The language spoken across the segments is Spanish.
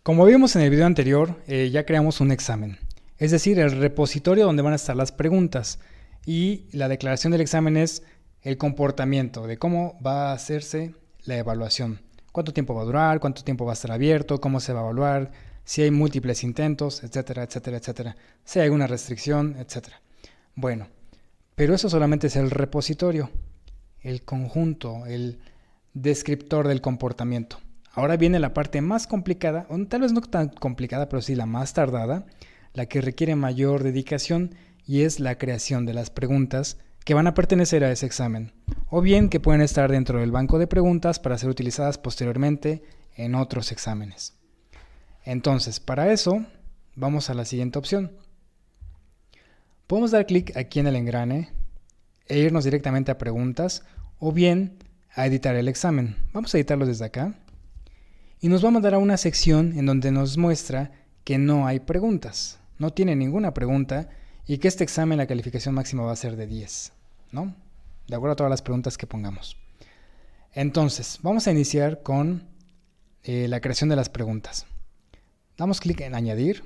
Como vimos en el video anterior, ya creamos un examen, es decir, el repositorio donde van a estar las preguntas, y la declaración del examen es el comportamiento de cómo va a hacerse la evaluación. Cuánto tiempo va a durar, cuánto tiempo va a estar abierto, cómo se va a evaluar, si hay múltiples intentos, etcétera, etcétera, etcétera, si hay alguna restricción, etcétera. Bueno, pero eso solamente es el repositorio, el conjunto, el descriptor del comportamiento. Ahora viene la parte más complicada, o tal vez no tan complicada, pero sí la más tardada, la que requiere mayor dedicación, y es la creación de las preguntas que van a pertenecer a ese examen, o bien que pueden estar dentro del banco de preguntas para ser utilizadas posteriormente en otros exámenes. Entonces, para eso, vamos a la siguiente opción. Podemos dar clic aquí en el engrane e irnos directamente a preguntas, o bien a editar el examen. Vamos a editarlo desde acá. Y nos va a mandar a una sección en donde nos muestra que no hay preguntas, no tiene ninguna pregunta, y que este examen la calificación máxima va a ser de 10, ¿no? De acuerdo a todas las preguntas que pongamos. Entonces, vamos a iniciar con la creación de las preguntas. Damos clic en añadir,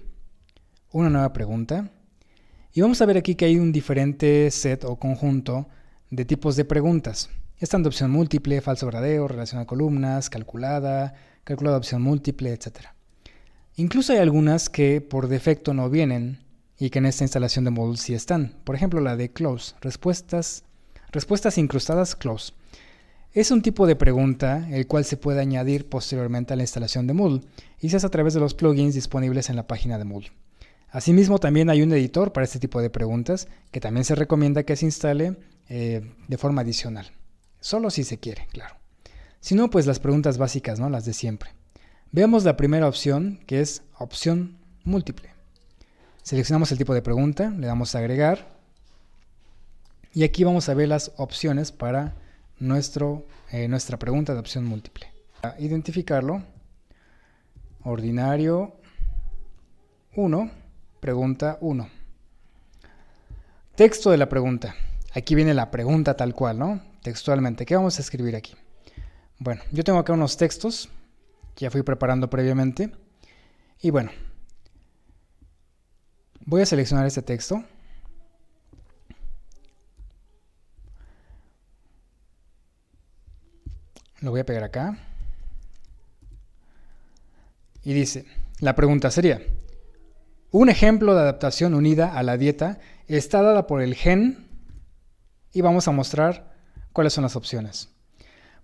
una nueva pregunta, y vamos a ver aquí que hay un diferente set o conjunto de tipos de preguntas. Están de opción múltiple, falso verdadero, relación a columnas, calculada opción múltiple, etc. Incluso hay algunas que por defecto no vienen y que en esta instalación de Moodle sí están. Por ejemplo, la de close, respuestas incrustadas close. Es un tipo de pregunta el cual se puede añadir posteriormente a la instalación de Moodle y se hace a través de los plugins disponibles en la página de Moodle. Asimismo, también hay un editor para este tipo de preguntas que también se recomienda que se instale de forma adicional. Solo si se quiere, claro. Si no, pues las preguntas básicas, ¿no? Las de siempre. Veamos la primera opción, que es opción múltiple. Seleccionamos el tipo de pregunta, le damos a agregar, y aquí vamos a ver las opciones para nuestra pregunta de opción múltiple. Para identificarlo, ordinario 1, pregunta 1. Texto de la pregunta. Aquí viene la pregunta tal cual, ¿no? Textualmente. ¿Qué vamos a escribir aquí? Bueno, yo tengo acá unos textos que ya fui preparando previamente. Y bueno, voy a seleccionar este texto. Lo voy a pegar acá. Y dice, la pregunta sería, un ejemplo de adaptación unida a la dieta está dada por el gen, y vamos a mostrar cuáles son las opciones.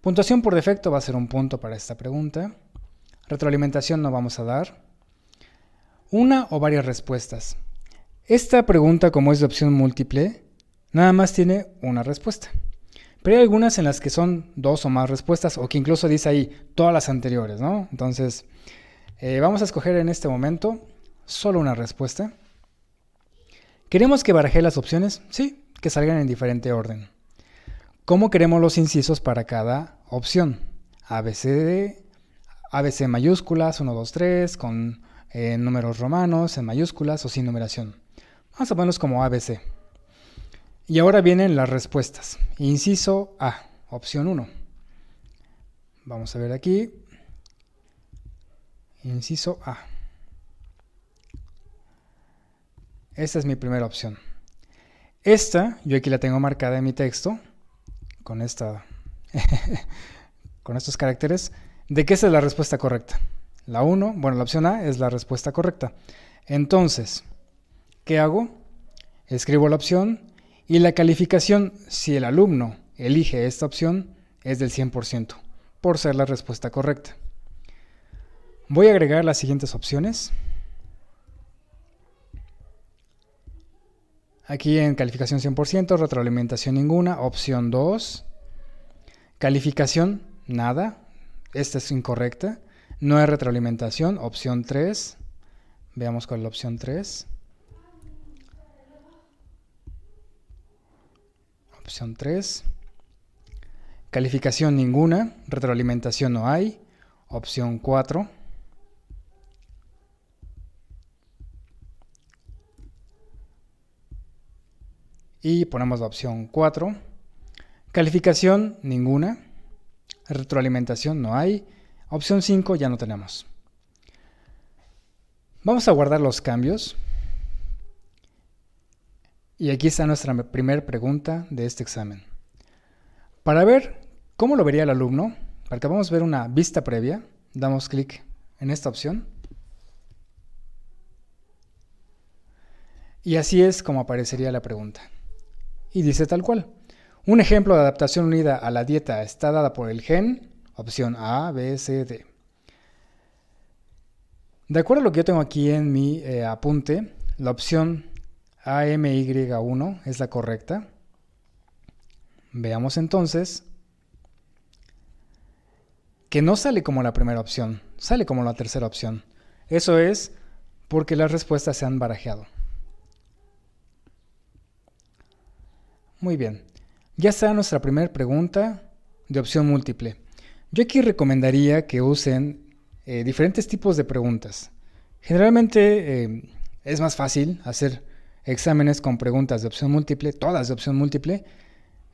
Puntuación por defecto va a ser un punto para esta pregunta. Retroalimentación no vamos a dar. Una o varias respuestas. Esta pregunta, como es de opción múltiple, nada más tiene una respuesta. Pero hay algunas en las que son dos o más respuestas, o que incluso dice ahí todas las anteriores, ¿no? Entonces, vamos a escoger en este momento solo una respuesta. ¿Queremos que baraje las opciones? Sí, que salgan en diferente orden. ¿Cómo queremos los incisos para cada opción? ABC mayúsculas, 1, 2, 3, con números romanos en mayúsculas o sin numeración. Vamos a ponerlos como ABC. Y ahora vienen las respuestas. Inciso A, opción 1. Vamos a ver aquí. Inciso A. Esta es mi primera opción. Esta, yo aquí la tengo marcada en mi texto, con estos caracteres, de que esa es la respuesta correcta. La 1, bueno, la opción A es la respuesta correcta. Entonces, ¿qué hago? Escribo la opción y la calificación, si el alumno elige esta opción, es del 100%, por ser la respuesta correcta. Voy a agregar las siguientes opciones. Aquí en calificación 100%, retroalimentación ninguna, opción 2. Calificación, nada, esta es incorrecta. No hay retroalimentación, opción 3. Veamos cuál es la opción 3. Opción 3. Calificación ninguna, retroalimentación no hay, opción 4. Y ponemos la opción 4. Calificación ninguna, retroalimentación no hay, opción 5 ya no tenemos. Vamos a guardar los cambios. Y aquí está nuestra primera pregunta de este examen. Para ver cómo lo vería el alumno, para que vamos a ver una vista previa, damos clic en esta opción. Y así es como aparecería la pregunta. Y dice tal cual. Un ejemplo de adaptación unida a la dieta está dada por el gen, opción A, B, C, D. De acuerdo a lo que yo tengo aquí en mi apunte, la opción AMY1 es la correcta. Veamos entonces que no sale como la primera opción, sale como la tercera opción. Eso es porque las respuestas se han barajeado. Muy bien, ya está nuestra primera pregunta de opción múltiple. Yo aquí recomendaría que usen diferentes tipos de preguntas. Generalmente es más fácil hacer exámenes con preguntas de opción múltiple, todas de opción múltiple,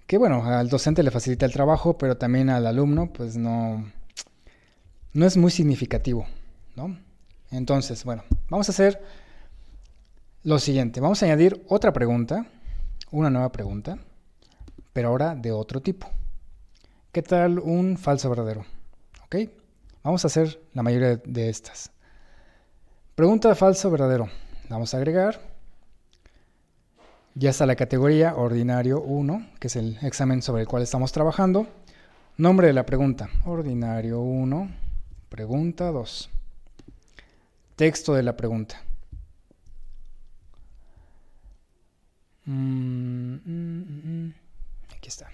que bueno, al docente le facilita el trabajo, pero también al alumno pues no es muy significativo, ¿no? Entonces, bueno, vamos a hacer lo siguiente. Vamos a añadir otra pregunta, una nueva pregunta, pero ahora de otro tipo. ¿Qué tal un falso verdadero? ¿Ok? Vamos a hacer la mayoría de estas. Pregunta falso verdadero. Vamos a agregar. Ya está la categoría ordinario 1, que es el examen sobre el cual estamos trabajando. Nombre de la pregunta. Ordinario 1, pregunta 2. Texto de la pregunta. Aquí está.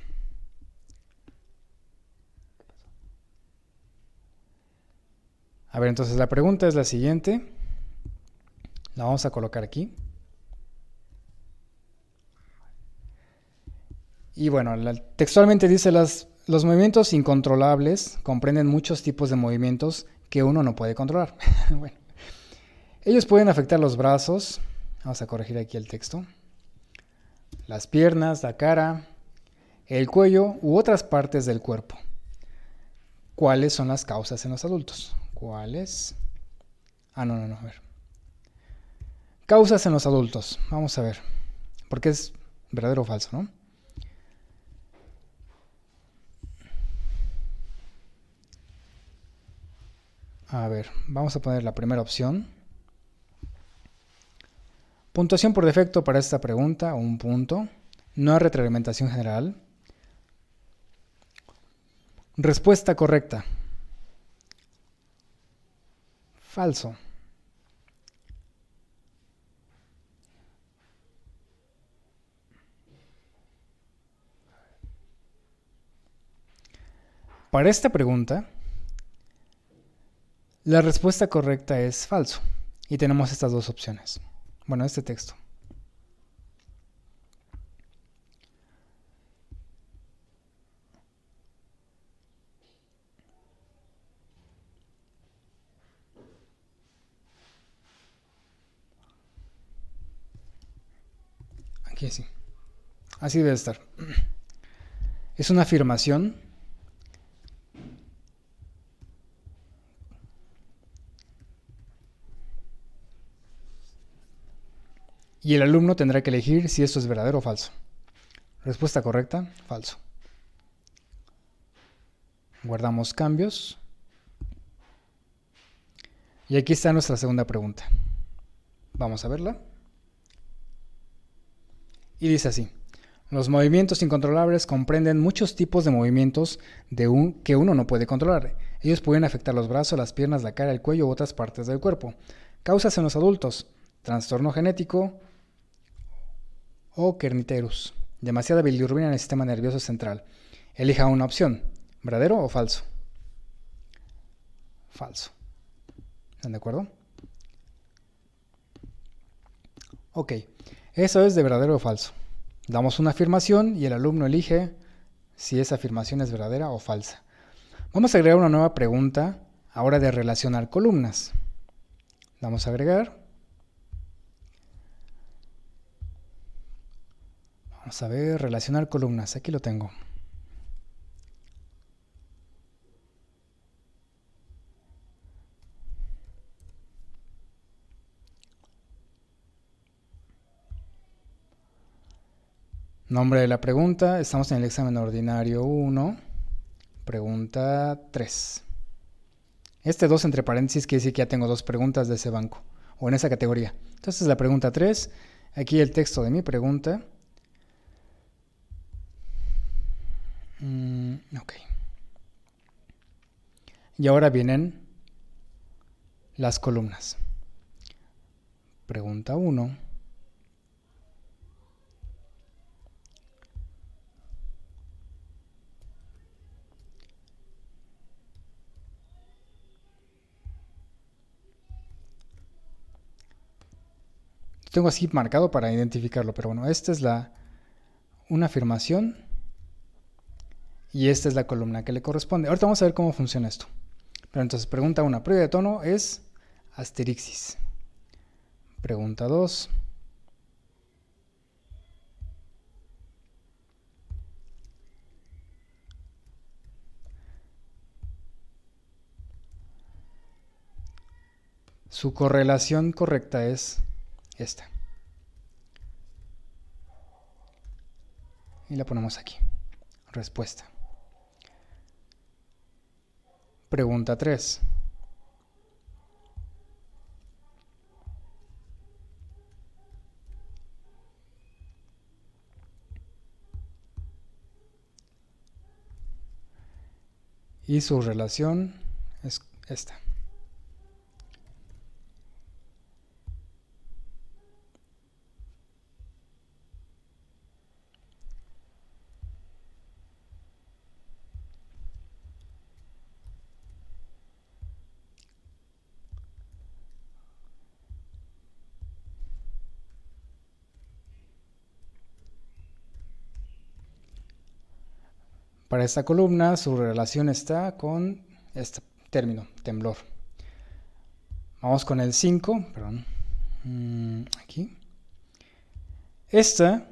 A ver, entonces la pregunta es la siguiente. La vamos a colocar aquí. Y bueno, textualmente dice los movimientos incontrolables comprenden muchos tipos de movimientos que uno no puede controlar. Bueno, ellos pueden afectar los brazos. Vamos a corregir aquí el texto. Las piernas, la cara, el cuello u otras partes del cuerpo. ¿Cuáles son las causas en los adultos? ¿Cuáles? No, a ver. Causas en los adultos. Vamos a ver. Porque es verdadero o falso, ¿no? A ver, vamos a poner la primera opción. Puntuación por defecto para esta pregunta, 1 punto. No hay retroalimentación general. Respuesta correcta. Falso. Para esta pregunta, la respuesta correcta es falso. Y tenemos estas dos opciones. Bueno, este texto. Aquí sí. Así debe estar. Es una afirmación. Y el alumno tendrá que elegir si esto es verdadero o falso. Respuesta correcta, falso. Guardamos cambios. Y aquí está nuestra segunda pregunta. Vamos a verla. Y dice así. Los movimientos incontrolables comprenden muchos tipos de movimientos que uno no puede controlar. Ellos pueden afectar los brazos, las piernas, la cara, el cuello u otras partes del cuerpo. Causas en los adultos. Trastorno genético o kernicterus. Demasiada bilirrubina en el sistema nervioso central. Elija una opción. ¿Verdadero o falso? Falso. ¿Están de acuerdo? Ok. Eso es de verdadero o falso. Damos una afirmación y el alumno elige si esa afirmación es verdadera o falsa. Vamos a agregar una nueva pregunta, ahora de relacionar columnas. Vamos a agregar. Vamos a ver, relacionar columnas. Aquí lo tengo. Nombre de la pregunta, estamos en el examen ordinario 1, pregunta 3. Este 2 entre paréntesis quiere decir que ya tengo 2 preguntas de ese banco, o en esa categoría. Entonces la pregunta 3, aquí el texto de mi pregunta. Ok. Y ahora vienen las columnas. Pregunta 1. Tengo así marcado para identificarlo, pero bueno, esta es una afirmación y esta es la columna que le corresponde. Ahorita vamos a ver cómo funciona esto. Pero entonces, pregunta 1, pérdida de tono es asterixis. Pregunta 2. Su correlación correcta es esta. Y la ponemos aquí. Respuesta. Pregunta 3. Y su relación es esta. Para esta columna, su relación está con este término, temblor. Vamos con el 5, perdón. Aquí. Esta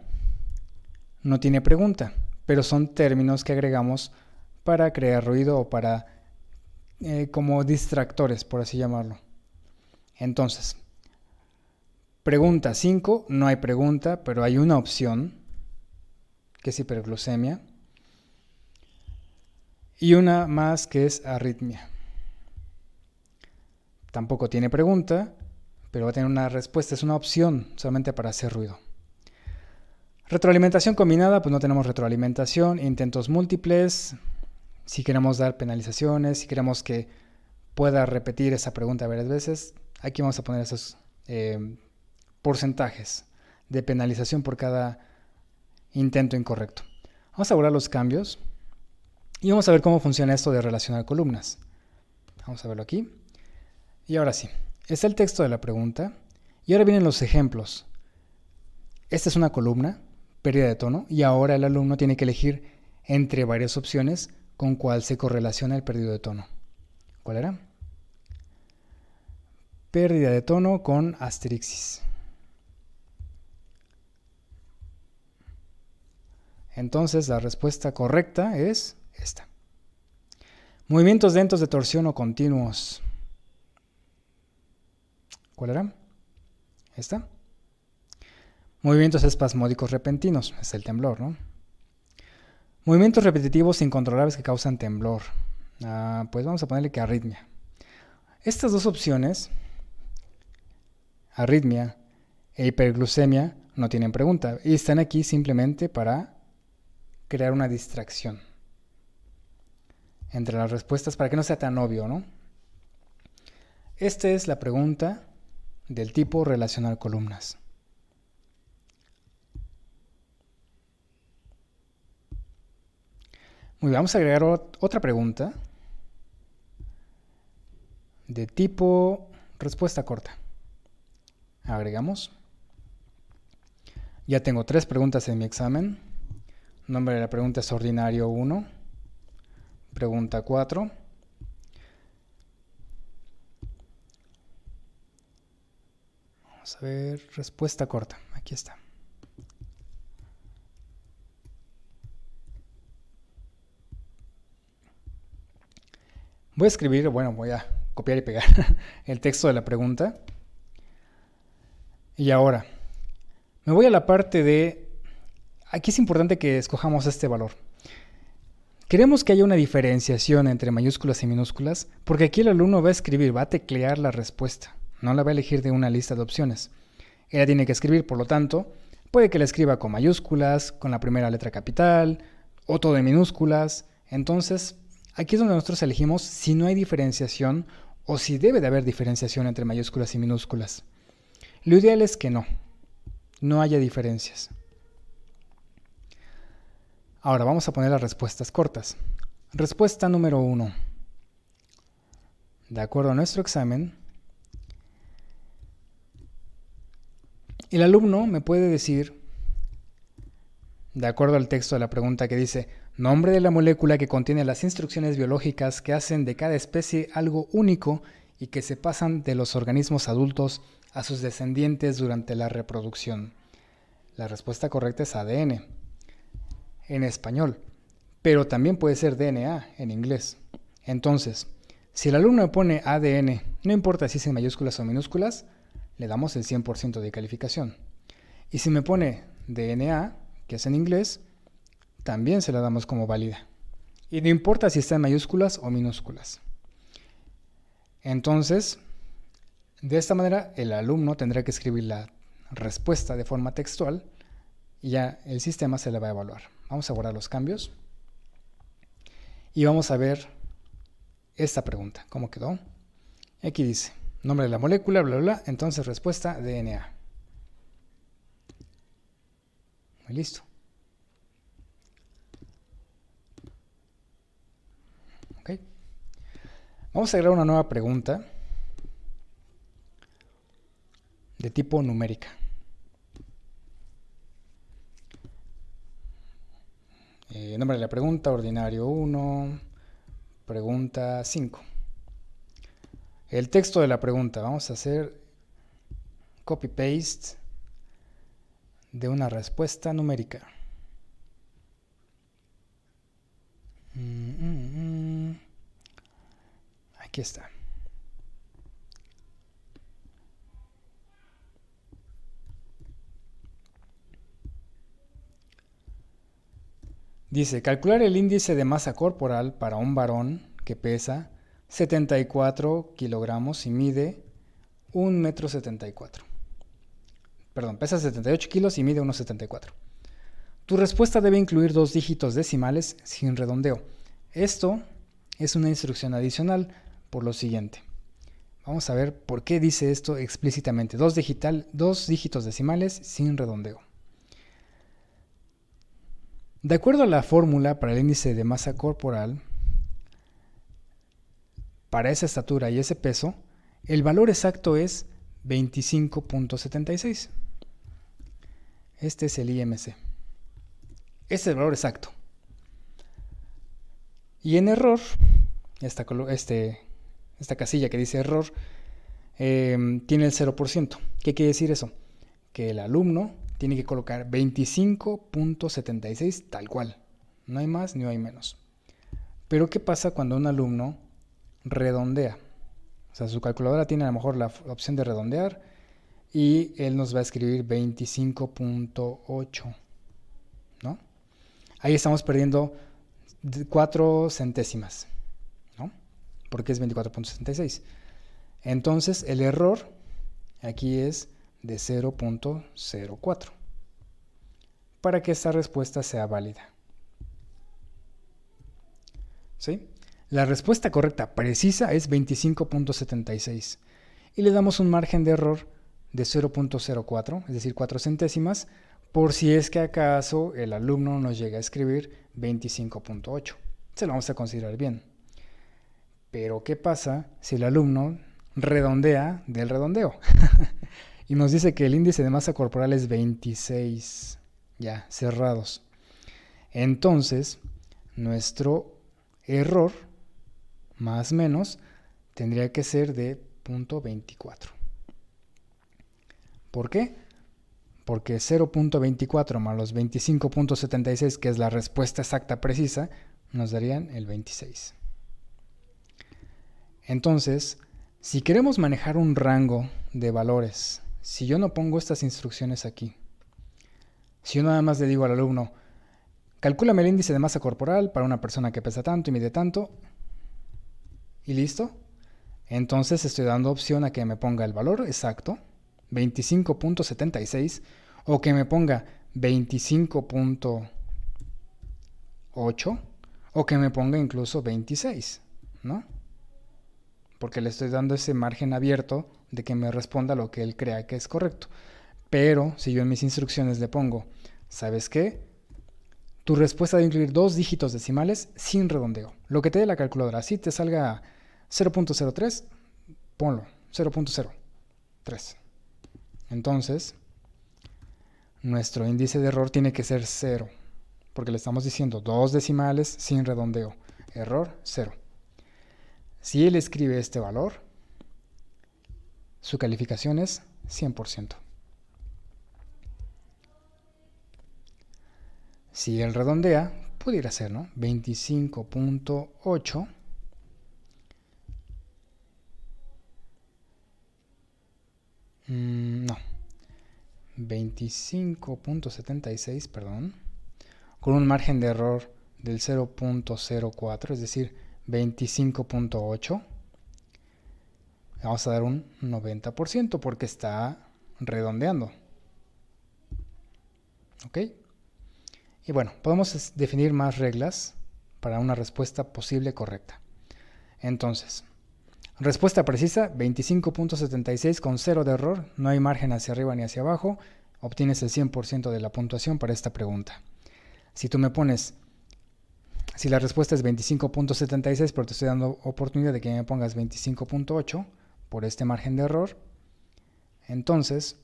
no tiene pregunta, pero son términos que agregamos para crear ruido o para como distractores, por así llamarlo. Entonces, pregunta 5, no hay pregunta, pero hay una opción, que es hiperglucemia, y una más que es arritmia. Tampoco tiene pregunta, pero va a tener una respuesta, es una opción solamente para hacer ruido. Retroalimentación combinada, pues no tenemos retroalimentación. Intentos múltiples, si queremos dar penalizaciones, si queremos que pueda repetir esa pregunta varias veces, aquí vamos a poner esos porcentajes de penalización por cada intento incorrecto. Vamos a borrar los cambios y vamos a ver cómo funciona esto de relacionar columnas. Vamos a verlo aquí. Y ahora sí, está el texto de la pregunta y ahora vienen los ejemplos. Esta es una columna, pérdida de tono, y ahora el alumno tiene que elegir entre varias opciones con cuál se correlaciona el perdido de tono. ¿Cuál era? Pérdida de tono con asterixis. Entonces la respuesta correcta es esta. Movimientos lentos de torsión o continuos. ¿Cuál era? Esta. Movimientos espasmódicos repentinos, es el temblor, ¿no? Movimientos repetitivos incontrolables que causan temblor. Pues vamos a ponerle que arritmia. Estas dos opciones, arritmia e hiperglucemia, no tienen pregunta y están aquí simplemente para crear una distracción entre las respuestas para que no sea tan obvio, ¿no? Esta es la pregunta del tipo relacionar columnas. Muy bien, vamos a agregar otra pregunta de tipo respuesta corta. Agregamos. Ya tengo 3 preguntas en mi examen. Nombre de la pregunta es ordinario 1. Pregunta 4. Vamos a ver, respuesta corta. Aquí está. Voy a escribir, voy a copiar y pegar el texto de la pregunta. Y ahora, me voy a la parte de Aquí es importante que escojamos este valor. Queremos que haya una diferenciación entre mayúsculas y minúsculas porque aquí el alumno va a escribir, va a teclear la respuesta, no la va a elegir de una lista de opciones. Él la tiene que escribir, por lo tanto, puede que la escriba con mayúsculas, con la primera letra capital, o todo en minúsculas. Entonces, aquí es donde nosotros elegimos si no hay diferenciación o si debe de haber diferenciación entre mayúsculas y minúsculas. Lo ideal es que no haya diferencias. Ahora vamos a poner las respuestas cortas. Respuesta número 1. De acuerdo a nuestro examen, el alumno me puede decir, de acuerdo al texto de la pregunta que dice, nombre de la molécula que contiene las instrucciones biológicas que hacen de cada especie algo único y que se pasan de los organismos adultos a sus descendientes durante la reproducción. La respuesta correcta es ADN, en español, pero también puede ser DNA en inglés. Entonces, si el alumno pone ADN, no importa si es en mayúsculas o minúsculas, le damos el 100% de calificación. Y si me pone DNA, que es en inglés, también se la damos como válida. Y no importa si está en mayúsculas o minúsculas. Entonces, de esta manera, el alumno tendrá que escribir la respuesta de forma textual y ya el sistema se la va a evaluar. Vamos a borrar los cambios y vamos a ver esta pregunta, ¿cómo quedó? Aquí dice, nombre de la molécula, bla, bla, bla, entonces respuesta DNA. Muy listo. Ok. Vamos a agregar una nueva pregunta de tipo numérica. Nombre de la pregunta, ordinario 1, pregunta 5. El texto de la pregunta, vamos a hacer copy-paste de una respuesta numérica. Aquí está. Dice, calcular el índice de masa corporal para un varón que pesa 74 kilogramos y mide 1,74 m. Perdón, pesa 78 kilos y mide 1,74 m. Tu respuesta debe incluir 2 dígitos decimales sin redondeo. Esto es una instrucción adicional por lo siguiente. Vamos a ver por qué dice esto explícitamente. 2 dígitos decimales sin redondeo. De acuerdo a la fórmula para el índice de masa corporal, para esa estatura y ese peso, el valor exacto es 25.76. Este es el IMC. Este es el valor exacto. Y en error, esta casilla que dice error, tiene el 0%. ¿Qué quiere decir eso? Que el alumno tiene que colocar 25.76 tal cual. No hay más ni hay menos. Pero ¿qué pasa cuando un alumno redondea? O sea, su calculadora tiene a lo mejor la opción de redondear y él nos va a escribir 25.8, ¿no? Ahí estamos perdiendo 4 centésimas, ¿no? Porque es 24.76. Entonces, el error aquí es de 0.04 para que esta respuesta sea válida. ¿Sí? La respuesta correcta precisa es 25.76 y le damos un margen de error de 0.04, es decir, 4 centésimas, por si es que acaso el alumno nos llega a escribir 25.8. Se lo vamos a considerar bien. Pero ¿qué pasa si el alumno redondea del redondeo? Y nos dice que el índice de masa corporal es 26, ya, cerrados. Entonces, nuestro error, más o menos, tendría que ser de 0.24. ¿Por qué? Porque 0.24 más los 25.76, que es la respuesta exacta precisa, nos darían el 26. Entonces, si queremos manejar un rango de valores, si yo no pongo estas instrucciones aquí, Si yo nada más le digo al alumno, calcúlame el índice de masa corporal para una persona que pesa tanto y mide tanto, y listo, entonces estoy dando opción a que me ponga el valor exacto, 25.76, o que me ponga 25.8, o que me ponga incluso 26, ¿no? Porque le estoy dando ese margen abierto de que me responda lo que él crea que es correcto. Pero si yo en mis instrucciones le pongo, ¿sabes qué? Tu respuesta debe incluir 2 dígitos decimales sin redondeo. Lo que te dé la calculadora. Si te salga 0.03, ponlo 0.03. Entonces, nuestro índice de error tiene que ser 0, porque le estamos diciendo 2 decimales sin redondeo. Error 0. Si él escribe este valor, su calificación es 100%. Si él redondea, pudiera ser, ¿no? 25.8. No. 25.76, perdón. Con un margen de error del 0.04, es decir, 25.8. Vamos a dar un 90% porque está redondeando. ¿Ok? Y bueno, podemos definir más reglas para una respuesta posible correcta. Entonces, respuesta precisa, 25.76 con 0 de error, no hay margen hacia arriba ni hacia abajo, obtienes el 100% de la puntuación para esta pregunta. Si tú me pones, si la respuesta es 25.76, pero te estoy dando oportunidad de que me pongas 25.8 por este margen de error, entonces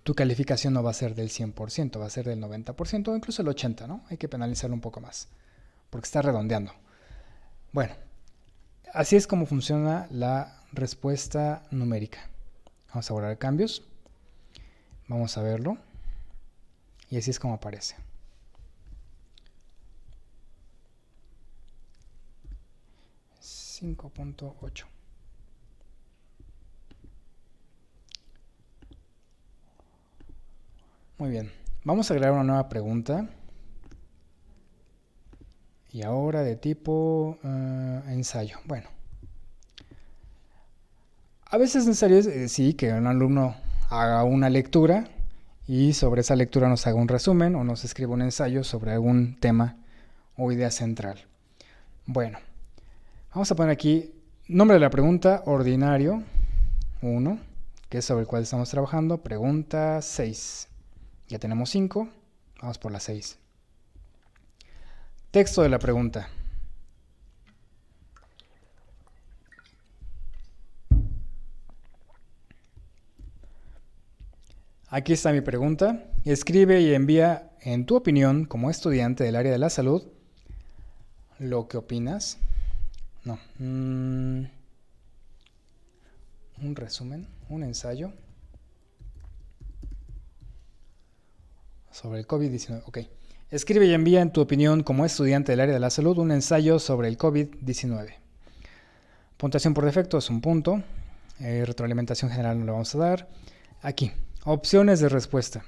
tu calificación no va a ser del 100%, va a ser del 90% o incluso el 80%, ¿no? Hay que penalizarlo un poco más, porque está redondeando. Bueno, así es como funciona la respuesta numérica. Vamos a borrar cambios, vamos a verlo, y así es como aparece. 5.8. Muy bien, vamos a agregar una nueva pregunta. Y ahora de tipo ensayo. Bueno, a veces es necesario, sí, que un alumno haga una lectura y sobre esa lectura nos haga un resumen o nos escriba un ensayo sobre algún tema o idea central. Bueno, vamos a poner aquí nombre de la pregunta, ordinario 1, que es sobre el cual estamos trabajando. Pregunta 6. Ya tenemos 5, vamos por la 6. Texto de la pregunta. Aquí está mi pregunta. Escribe y envía, en tu opinión, como estudiante del área de la salud, lo que opinas. No. Un resumen, un ensayo sobre el COVID-19. Ok. Escribe y envía, en tu opinión, como estudiante del área de la salud, un ensayo sobre el COVID-19. Puntuación por defecto es un punto. Retroalimentación general no le vamos a dar. Aquí, opciones de respuesta.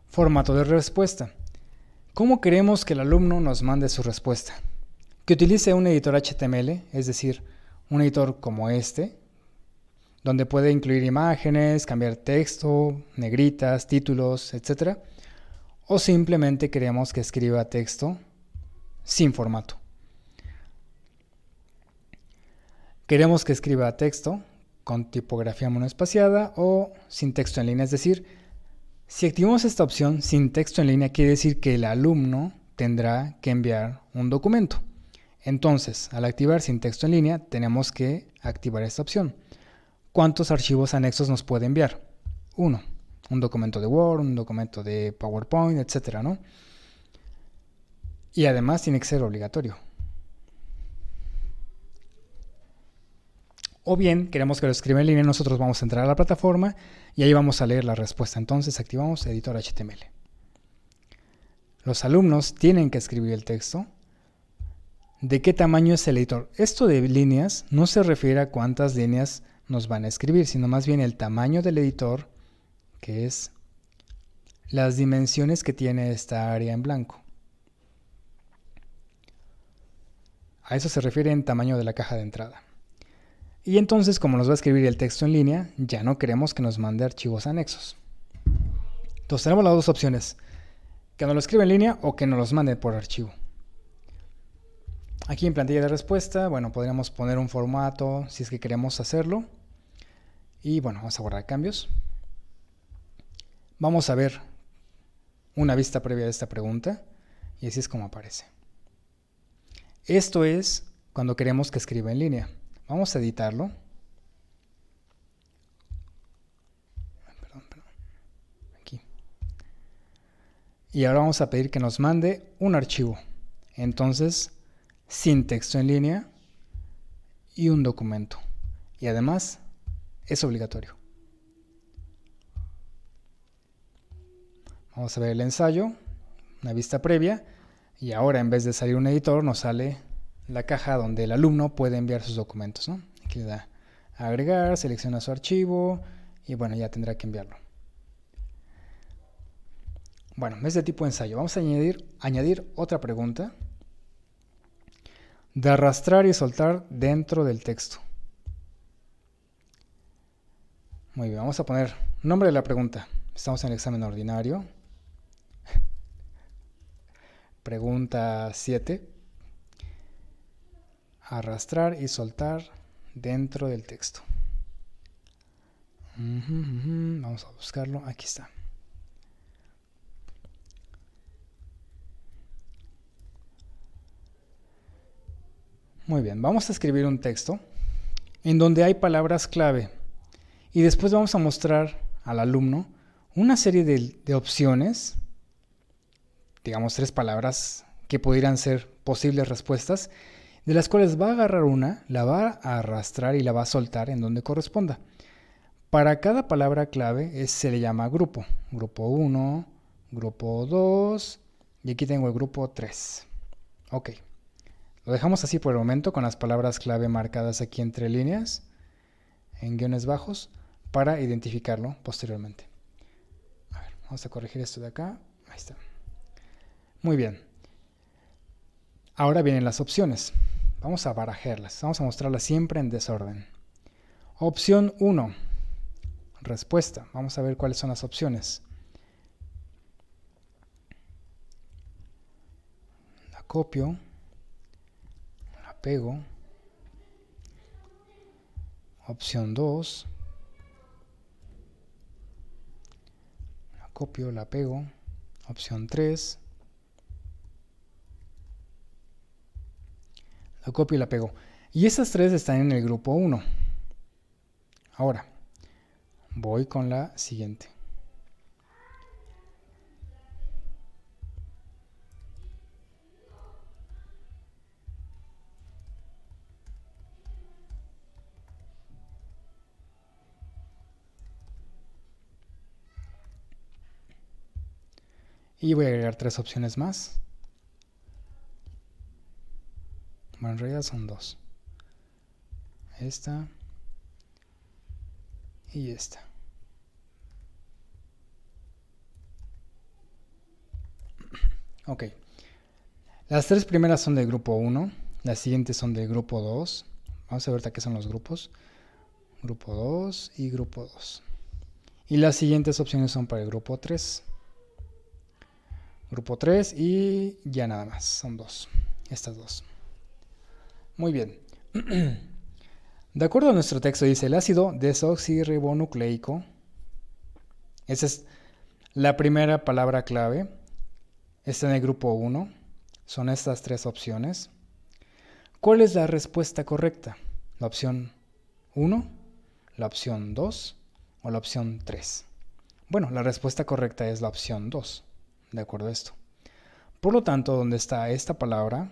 Formato de respuesta. ¿Cómo queremos que el alumno nos mande su respuesta? Que utilice un editor HTML, es decir, un editor como este, donde puede incluir imágenes, cambiar texto, negritas, títulos, etc. O simplemente queremos que escriba texto sin formato. Queremos que escriba texto con tipografía monoespaciada o sin texto en línea. Es decir, si activamos esta opción sin texto en línea, quiere decir que el alumno tendrá que enviar un documento. Entonces, al activar sin texto en línea, tenemos que activar esta opción. ¿Cuántos archivos anexos nos puede enviar? 1. Un documento de Word, un documento de PowerPoint, etcétera, ¿no? Y además tiene que ser obligatorio. O bien queremos que lo escriba en línea, nosotros vamos a entrar a la plataforma y ahí vamos a leer la respuesta. Entonces activamos editor HTML. Los alumnos tienen que escribir el texto. ¿De qué tamaño es el editor? Esto de líneas no se refiere a cuántas líneas nos van a escribir, sino más bien el tamaño del editor, que es las dimensiones que tiene esta área en blanco. A eso se refiere en tamaño de la caja de entrada. Y entonces, como nos va a escribir el texto en línea, ya no queremos que nos mande archivos anexos. Entonces tenemos las dos opciones, que nos lo escriba en línea o que nos los mande por archivo. Aquí en plantilla de respuesta, bueno, podríamos poner un formato si es que queremos hacerlo. Y bueno, vamos a guardar cambios. Vamos a ver una vista previa de esta pregunta y así es como aparece. Esto es cuando queremos que escriba en línea. Vamos a editarlo. Perdón. Aquí. Y ahora vamos a pedir que nos mande un archivo. Entonces, sin texto en línea y un documento. Y además, es obligatorio. Vamos a ver el ensayo, una vista previa, y ahora en vez de salir un editor nos sale la caja donde el alumno puede enviar sus documentos, ¿no? Aquí le da a agregar, selecciona su archivo y bueno, ya tendrá que enviarlo. Bueno, es de tipo ensayo. Vamos a añadir otra pregunta de arrastrar y soltar dentro del texto. Muy bien, vamos a poner nombre de la pregunta. Estamos en el examen ordinario. Pregunta 7. Arrastrar y soltar dentro del texto. Vamos a buscarlo. Aquí está. Muy bien, vamos a escribir un texto en donde hay palabras clave y después vamos a mostrar al alumno una serie de opciones, digamos 3 palabras que pudieran ser posibles respuestas, de las cuales va a agarrar una, la va a arrastrar y la va a soltar en donde corresponda. Para cada palabra clave se le llama grupo. Grupo 1, grupo 2 y aquí tengo el grupo 3. Ok. Lo dejamos así por el momento con las palabras clave marcadas aquí entre líneas, en guiones bajos, para identificarlo posteriormente. A ver, vamos a corregir esto de acá. Ahí está. Muy bien. Ahora vienen las opciones. Vamos a barajarlas. Vamos a mostrarlas siempre en desorden. Opción 1. Respuesta. Vamos a ver cuáles son las opciones. La copio. Pego. Opción 2. La copio, la pego. Opción 3. La copio y la pego. Y estas 3 están en el grupo 1. Ahora, voy con la siguiente. Y voy a agregar 3 opciones más. Bueno, en realidad son 2. Esta y esta. Ok. Las 3 primeras son del grupo 1. Las siguientes son del grupo 2. Vamos a ver ahorita qué son los grupos. Grupo 2 y grupo 2. Y las siguientes opciones son para el grupo 3. Grupo 3 y ya nada más. Son 2. Estas 2. Muy bien. De acuerdo a nuestro texto dice el ácido desoxirribonucleico. Esa es la primera palabra clave. Está en el grupo 1. Son estas 3 opciones. ¿Cuál es la respuesta correcta? ¿La opción 1, la opción 2 o la opción 3? Bueno, la respuesta correcta es la opción 2, de acuerdo a esto. Por lo tanto, donde está esta palabra,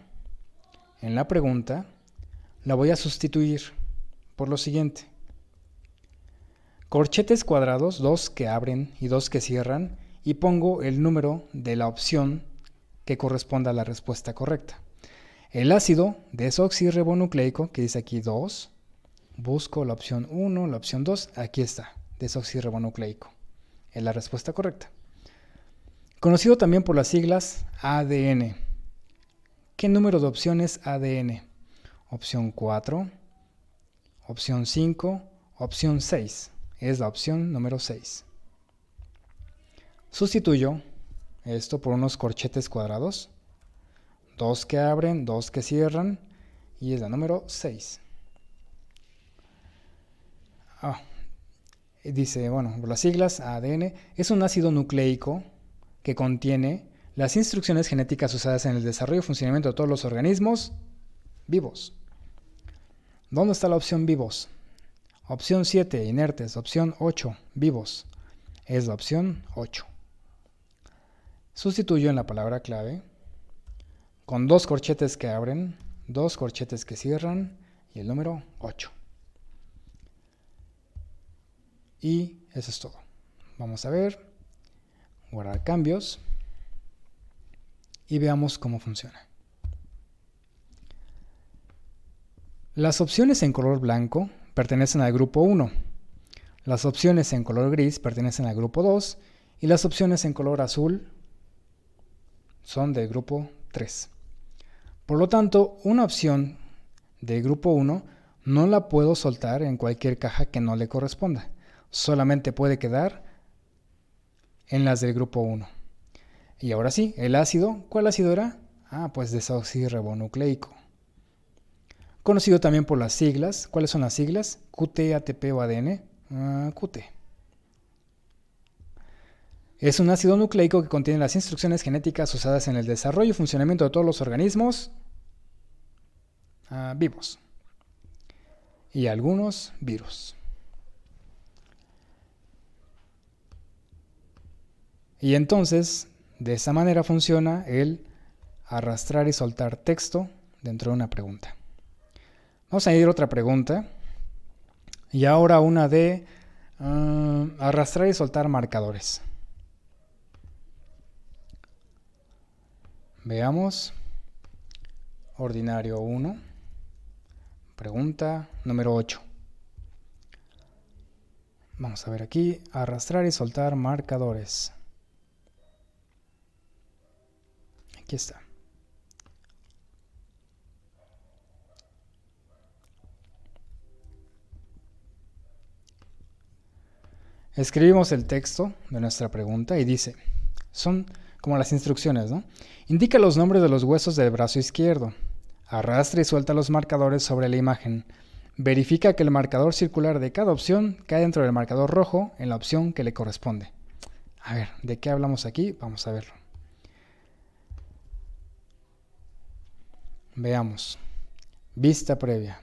en la pregunta, la voy a sustituir por lo siguiente. Corchetes cuadrados, 2 que abren y 2 que cierran, y pongo el número de la opción que corresponda a la respuesta correcta. El ácido desoxirribonucleico, que dice aquí 2, busco la opción 1, la opción 2, aquí está, desoxirribonucleico. Es la respuesta correcta. conocido también por las siglas ADN. ¿Qué número de opciones ADN? Opción 4, opción 5, opción 6. Es la opción número 6. Sustituyo esto por unos corchetes cuadrados. 2 que abren, 2 que cierran. Y es la número 6. Dice, bueno, las siglas ADN es un ácido nucleico que contiene las instrucciones genéticas usadas en el desarrollo y funcionamiento de todos los organismos vivos. ¿Dónde está la opción vivos? Opción 7, inertes. Opción 8, vivos. Es la opción 8. Sustituyo en la palabra clave con 2 corchetes que abren, 2 corchetes que cierran y el número 8. Y eso es todo. Vamos a ver, guardar cambios y veamos cómo funciona. Las opciones en color blanco pertenecen al grupo 1, las opciones en color gris pertenecen al grupo 2 y las opciones en color azul son del grupo 3. Por lo tanto, una opción del grupo 1 no la puedo soltar en cualquier caja que no le corresponda. Solamente puede quedar en las del grupo 1. Y ahora sí, el ácido, ¿cuál ácido era? Pues desoxirribonucleico. Conocido también por las siglas. ¿Cuáles son las siglas? QT, ATP o ADN. QT. Es un ácido nucleico que contiene las instrucciones genéticas usadas en el desarrollo y funcionamiento de todos los organismos vivos y algunos virus. Y entonces, de esa manera funciona el arrastrar y soltar texto dentro de una pregunta. Vamos a añadir otra pregunta. Y ahora una de arrastrar y soltar marcadores. Veamos. Ordinario 1. Pregunta número 8. Vamos a ver aquí. Arrastrar y soltar marcadores. Aquí está. Escribimos el texto de nuestra pregunta y dice, son como las instrucciones, ¿no? Indica los nombres de los huesos del brazo izquierdo. Arrastra y suelta los marcadores sobre la imagen. Verifica que el marcador circular de cada opción cae dentro del marcador rojo en la opción que le corresponde. A ver, ¿de qué hablamos aquí? Vamos a verlo. Veamos. Vista previa.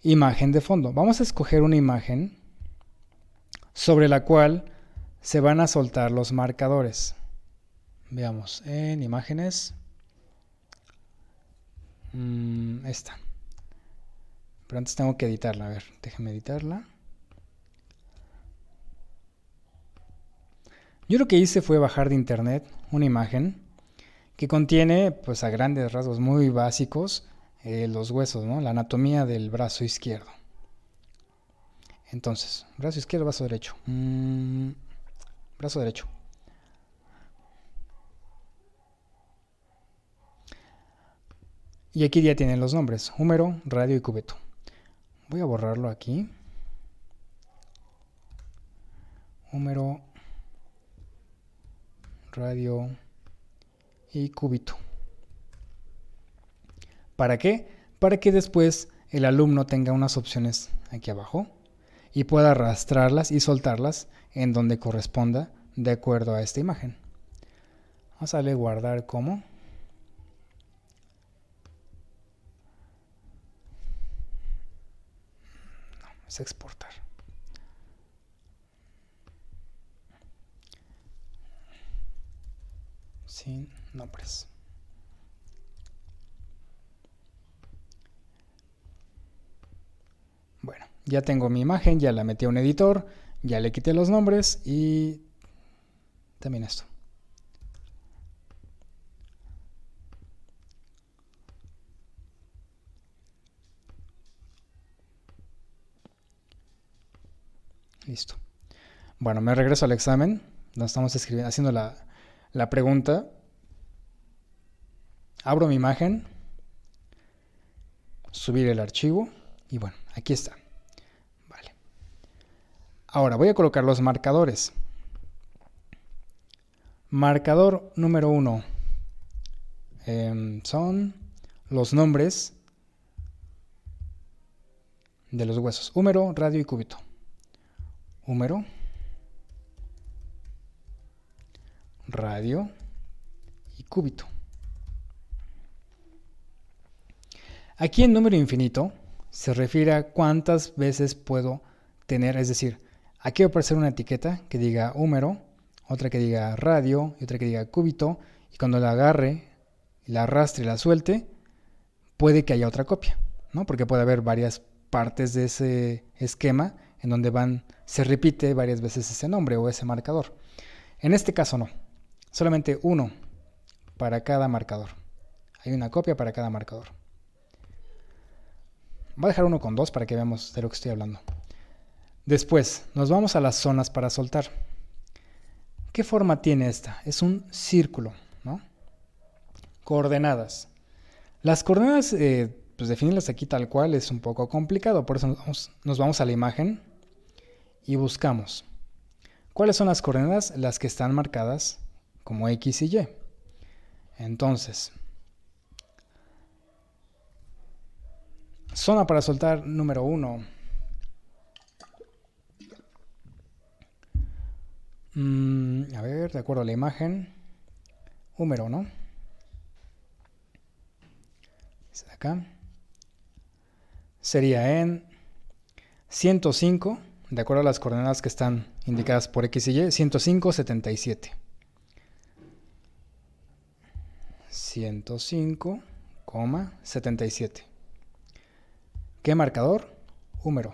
Imagen de fondo. Vamos a escoger una imagen sobre la cual se van a soltar los marcadores. Veamos, en imágenes. Esta. Pero antes tengo que editarla. A ver, déjenme editarla. Yo lo que hice fue bajar de internet una imagen que contiene, pues a grandes rasgos muy básicos, los huesos, ¿no? La anatomía del brazo izquierdo. Entonces, brazo izquierdo, brazo derecho. Brazo derecho. Y aquí ya tienen los nombres, húmero, radio y cubeto. Voy a borrarlo aquí. Húmero, radio y cúbito. ¿Para qué? Para que después el alumno tenga unas opciones aquí abajo y pueda arrastrarlas y soltarlas en donde corresponda de acuerdo a esta imagen. Vamos a darle guardar como. No, es exportar. Sin nombres. Bueno, ya tengo mi imagen, ya la metí a un editor, ya le quité los nombres y también esto. Listo. Bueno, me regreso al examen donde estamos escribiendo, haciendo la pregunta. Abro mi imagen, subir el archivo y bueno, aquí está. Vale. Ahora voy a colocar los marcadores. Marcador número 1 son los nombres de los huesos: húmero, radio y cúbito. Húmero, radio y cúbito. Aquí en número infinito se refiere a cuántas veces puedo tener, es decir, aquí va a aparecer una etiqueta que diga húmero, otra que diga radio y otra que diga cúbito, y cuando la agarre, la arrastre y la suelte, puede que haya otra copia, ¿no? Porque puede haber varias partes de ese esquema en donde se repite varias veces ese nombre o ese marcador. En este caso no, solamente uno para cada marcador. Hay una copia para cada marcador. Voy a dejar uno con 2 para que veamos de lo que estoy hablando. Después, nos vamos a las zonas para soltar. ¿Qué forma tiene esta? Es un círculo, ¿no? Coordenadas. Las coordenadas, pues definirlas aquí tal cual es un poco complicado, por eso nos vamos a la imagen y buscamos. ¿Cuáles son las coordenadas? Las que están marcadas como X y Y. Entonces, zona para soltar número 1. A ver, de acuerdo a la imagen. Húmero, ¿no? Es de acá. Sería en 105, de acuerdo a las coordenadas que están indicadas por X y Y, 105,77. 105,77. ¿Qué marcador? Húmero.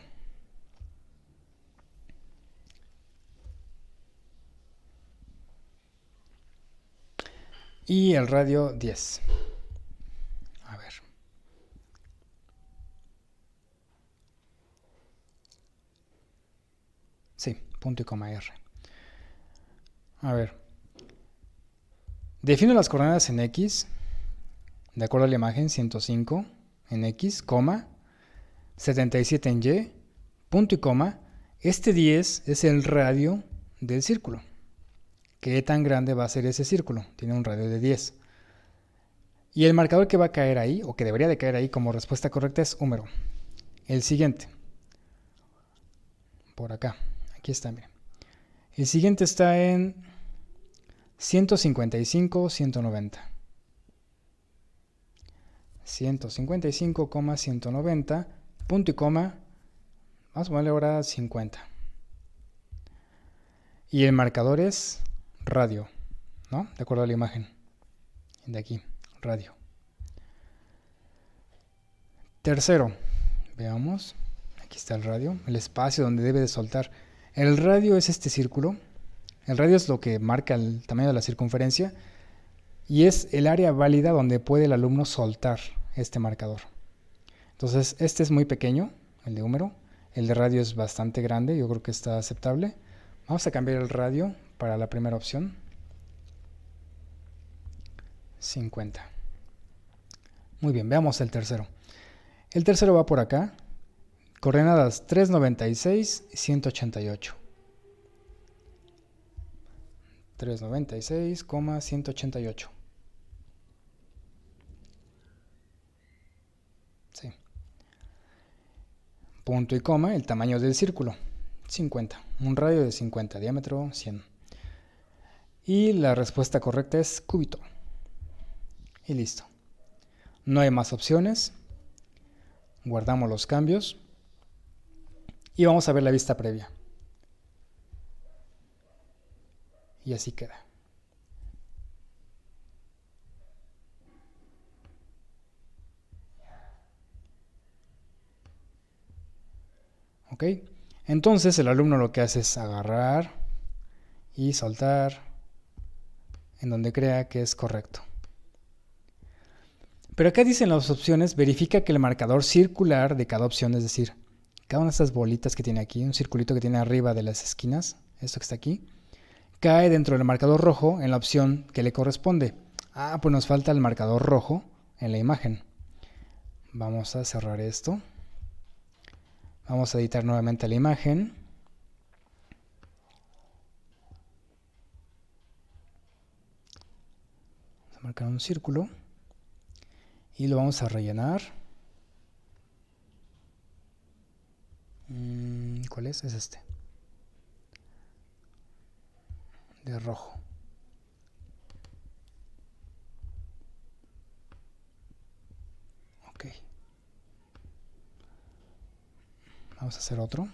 Y el radio 10. A ver. Sí, punto y coma R. A ver. Defino las coordenadas en X, de acuerdo a la imagen, 105 en X, coma, 77 en Y, punto y coma. Este 10 es el radio del círculo. ¿Qué tan grande va a ser ese círculo? Tiene un radio de 10. Y el marcador que va a caer ahí, o que debería de caer ahí como respuesta correcta, es húmero. El siguiente. Por acá. Aquí está, miren. El siguiente está en 155, 190. 155,190, punto y coma. Vamos a ponerle ahora 50. Y el marcador es radio, ¿no? De acuerdo a la imagen. De aquí, radio. Tercero, veamos. Aquí está el radio, el espacio donde debe de soltar. El radio es este círculo. El radio es lo que marca el tamaño de la circunferencia y es el área válida donde puede el alumno soltar este marcador. Entonces, este es muy pequeño, el de húmero. El de radio es bastante grande, yo creo que está aceptable. Vamos a cambiar el radio para la primera opción. 50. Muy bien, veamos el tercero. El tercero va por acá. Coordenadas 396 y 188. 396,188. Sí. Punto y coma, el tamaño del círculo. 50. Un radio de 50, diámetro 100. Y la respuesta correcta es cúbito. Y listo. No hay más opciones. Guardamos los cambios. Y vamos a ver la vista previa. Y así queda. ¿Ok? Entonces el alumno lo que hace es agarrar y soltar en donde crea que es correcto. Pero acá dicen las opciones, verifica que el marcador circular de cada opción, es decir, cada una de estas bolitas que tiene aquí, un circulito que tiene arriba de las esquinas, esto que está aquí, cae dentro del marcador rojo en la opción que le corresponde. Pues nos falta el marcador rojo en la imagen. Vamos a cerrar esto. Vamos a editar nuevamente la imagen. Vamos a marcar un círculo y lo vamos a rellenar. ¿Cuál es? Es este. De rojo. Ok. Vamos a hacer otro.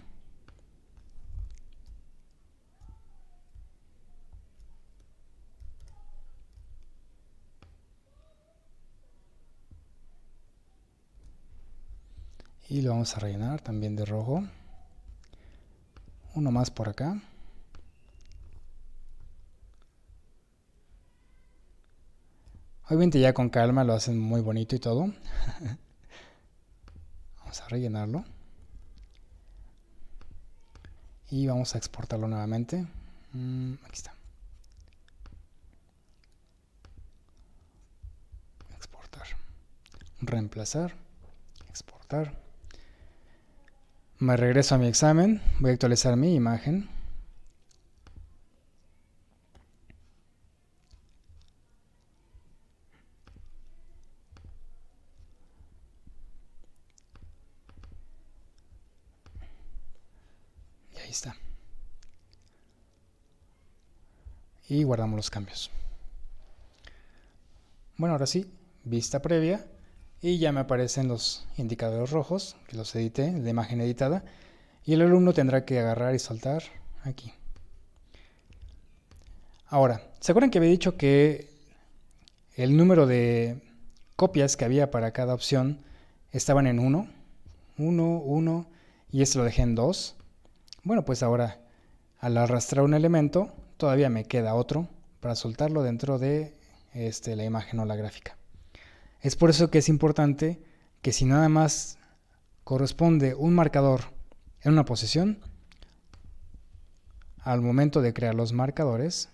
Y lo vamos a rellenar también de rojo. Uno más por acá. Obviamente ya con calma lo hacen muy bonito y todo. Vamos a rellenarlo. Y vamos a exportarlo nuevamente. Aquí está. Exportar. Reemplazar. Exportar. Me regreso a mi examen. Voy a actualizar mi imagen. Y ahí está. Y guardamos los cambios. Bueno, ahora sí, vista previa. Y ya me aparecen los indicadores rojos, que los edité, de imagen editada. Y el alumno tendrá que agarrar y soltar aquí. Ahora, ¿se acuerdan que había dicho que el número de copias que había para cada opción estaban en 1? 1, 1, y este lo dejé en 2. Bueno, pues ahora, al arrastrar un elemento, todavía me queda otro para soltarlo dentro de la imagen o la gráfica. Es por eso que es importante que si nada más corresponde un marcador en una posición, al momento de crear los marcadores,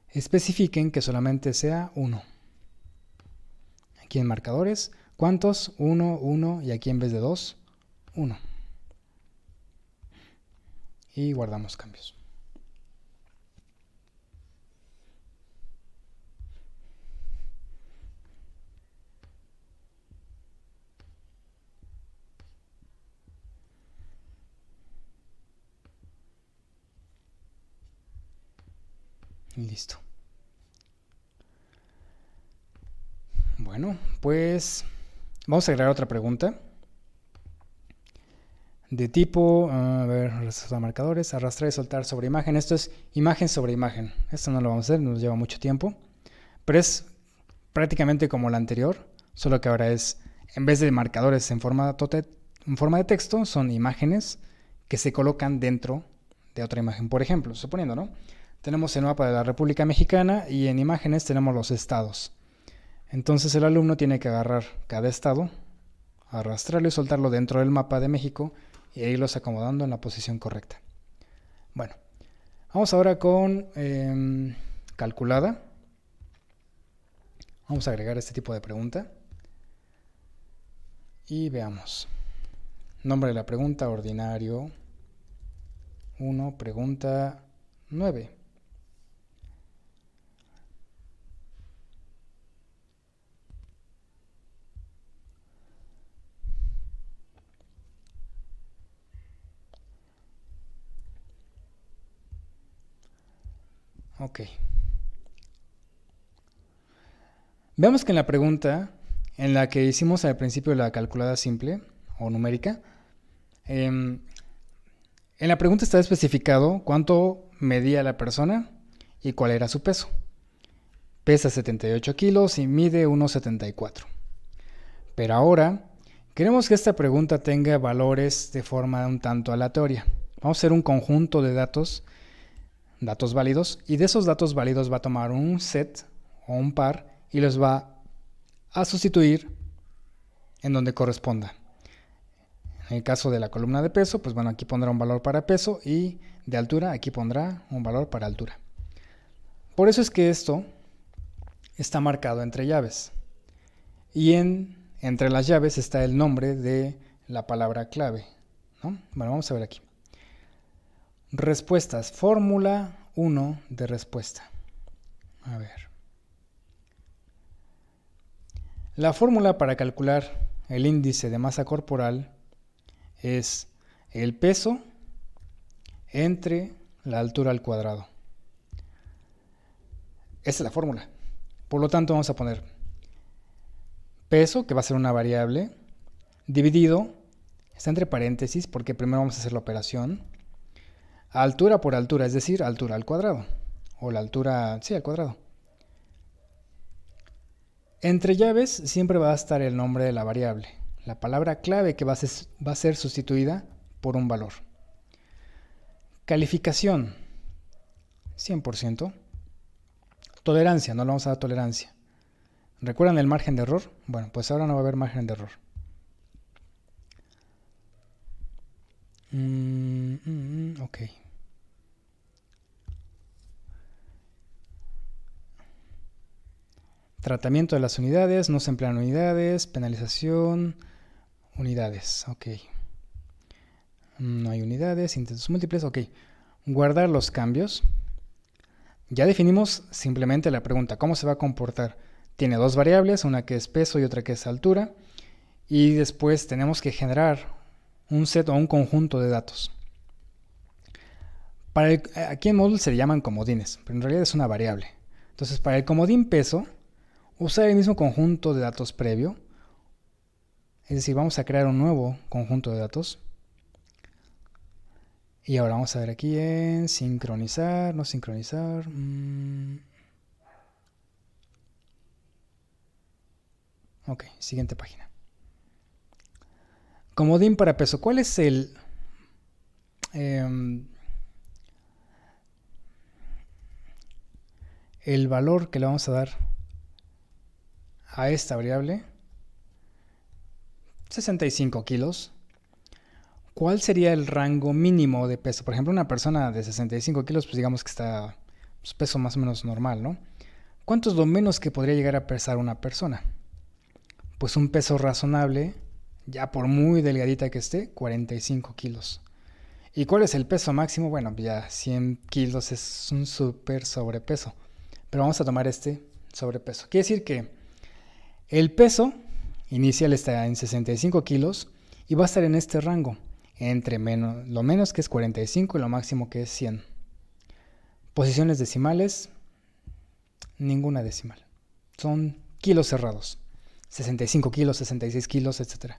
especifiquen que solamente sea 1. Aquí en marcadores, ¿cuántos? 1, 1, y aquí en vez de 2, 1. Y guardamos cambios. Y listo. Bueno, pues vamos a agregar otra pregunta. De tipo, a ver, arrastrar marcadores, arrastrar y soltar sobre imagen. Esto es imagen sobre imagen. Esto no lo vamos a hacer, nos lleva mucho tiempo. Pero es prácticamente como la anterior, solo que ahora es, en vez de marcadores en forma de texto, son imágenes que se colocan dentro de otra imagen. Por ejemplo, suponiendo, ¿no? Tenemos el mapa de la República Mexicana y en imágenes tenemos los estados. Entonces el alumno tiene que agarrar cada estado, arrastrarlo y soltarlo dentro del mapa de México y irlos acomodando en la posición correcta. Bueno, vamos ahora con calculada. Vamos a agregar este tipo de pregunta. Y veamos. Nombre de la pregunta, ordinario 1, pregunta 9. Ok. Veamos que en la pregunta, en la que hicimos al principio la calculada simple o numérica, en la pregunta está especificado cuánto medía la persona y cuál era su peso. Pesa 78 kilos y mide 1,74. Pero ahora queremos que esta pregunta tenga valores de forma un tanto aleatoria. Vamos a hacer un conjunto de datos válidos, y de esos datos válidos va a tomar un set o un par y los va a sustituir en donde corresponda. En el caso de la columna de peso, pues bueno, aquí pondrá un valor para peso y de altura, aquí pondrá un valor para altura. Por eso es que esto está marcado entre llaves. Y entre las llaves está el nombre de la palabra clave, ¿no? Bueno, vamos a ver aquí. Respuestas, fórmula 1 de respuesta. A ver. La fórmula para calcular el índice de masa corporal es el peso entre la altura al cuadrado. Esa es la fórmula. Por lo tanto, vamos a poner peso, que va a ser una variable, dividido, está entre paréntesis porque primero vamos a hacer la operación, altura por altura, es decir, altura al cuadrado, o la altura, sí, al cuadrado. Entre llaves siempre va a estar el nombre de la variable, la palabra clave que va a ser sustituida por un valor. Calificación, 100%. Tolerancia, no le vamos a dar tolerancia. ¿Recuerdan el margen de error? Bueno, pues ahora no va a haber margen de error. Ok. Tratamiento de las unidades, no se emplean unidades, penalización, unidades, ok. No hay unidades, intentos múltiples, ok. Guardar los cambios. Ya definimos simplemente la pregunta, ¿cómo se va a comportar? Tiene dos variables, una que es peso y otra que es altura. Y después tenemos que generar un set o un conjunto de datos. Aquí en Moodle se le llaman comodines, pero en realidad es una variable. Entonces, para el comodín peso, usar el mismo conjunto de datos previo. Es decir, vamos a crear un nuevo conjunto de datos. Y ahora vamos a ver aquí en sincronizar, no sincronizar. Ok, siguiente página. Comodín para peso. ¿Cuál es el valor que le vamos a dar a esta variable? 65 kilos. ¿Cuál sería el rango mínimo de peso? Por ejemplo, una persona de 65 kilos, pues digamos que está peso más o menos normal, ¿no? ¿Cuánto es lo menos que podría llegar a pesar una persona? Pues un peso razonable, ya por muy delgadita que esté, 45 kilos. ¿Y cuál es el peso máximo? Bueno, ya 100 kilos es un súper sobrepeso. Pero vamos a tomar este sobrepeso. Quiere decir que el peso inicial está en 65 kilos y va a estar en este rango, entre lo menos que es 45 y lo máximo que es 100. Posiciones decimales, ninguna decimal. Son kilos cerrados. 65 kilos, 66 kilos, etc.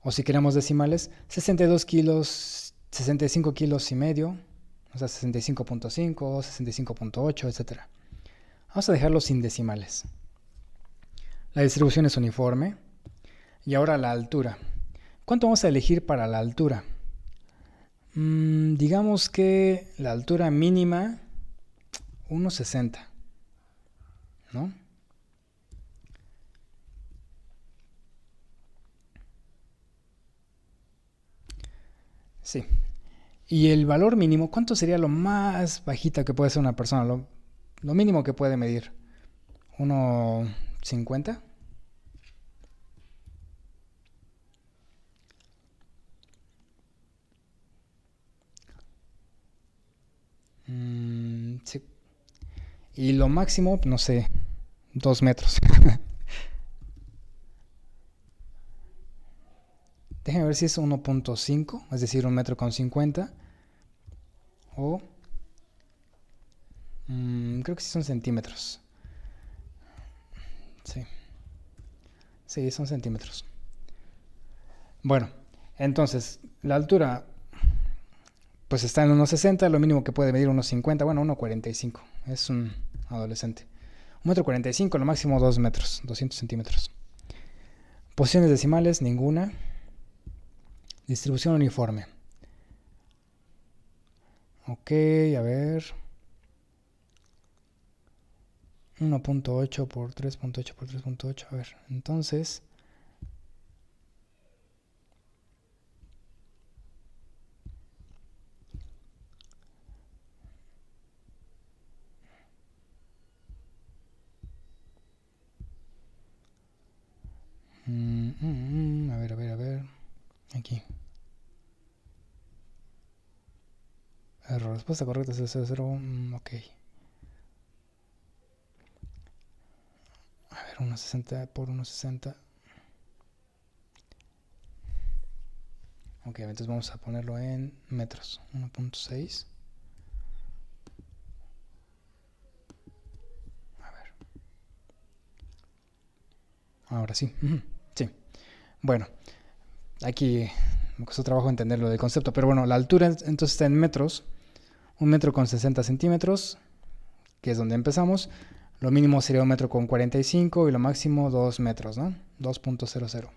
O si queremos decimales, 62 kilos, 65 kilos y medio, o sea, 65.5, 65.8, etc. Vamos a dejarlo sin decimales. La distribución es uniforme. Y ahora la altura. ¿Cuánto vamos a elegir para la altura? Digamos que la altura mínima, 1,60, ¿no? Sí. Y el valor mínimo, ¿cuánto sería lo más bajita que puede ser una persona? Lo mínimo que puede medir. ¿1,50? Sí. Y lo máximo, no sé, 2 metros. Déjenme ver si es 1,5, es decir, 1,50 m. O creo que sí son centímetros. Sí. Sí, son centímetros. Bueno, entonces, la altura pues está en 1,60, lo mínimo que puede medir 1,50, bueno, 1,45. Es un adolescente. 1,45 m, lo máximo 2 metros, 200 centímetros. Posiciones decimales, ninguna. Distribución uniforme. Ok, a ver. 1,8 por 3,8 por 3,8. A ver, entonces aquí. Error, respuesta correcta es 0, ok. A ver, 1.60 por 1.60. Ok, entonces vamos a ponerlo en metros. 1.6. A ver. Ahora sí. Sí. Bueno, aquí me costó trabajo entender lo del concepto, pero bueno, la altura entonces está en metros. 1 metro con 60 centímetros, que es donde empezamos. Lo mínimo sería 1 metro con 45 y lo máximo 2 metros, ¿no? 2.00.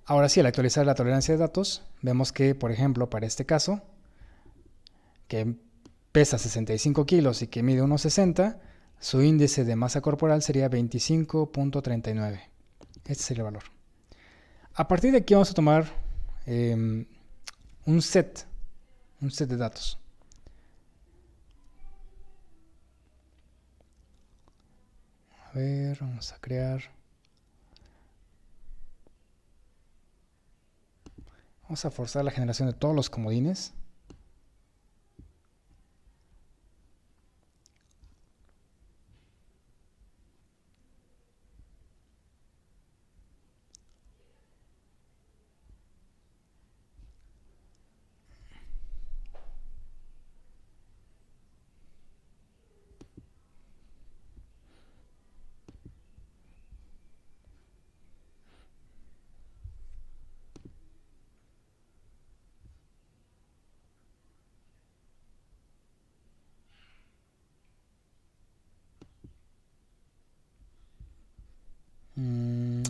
Ahora sí, al actualizar la tolerancia de datos, vemos que, por ejemplo, para este caso, que pesa 65 kilos y que mide 1,60, su índice de masa corporal sería 25.39. Este sería el valor. A partir de aquí vamos a tomar un set de datos. A ver, vamos a crear. Vamos a forzar la generación de todos los comodines.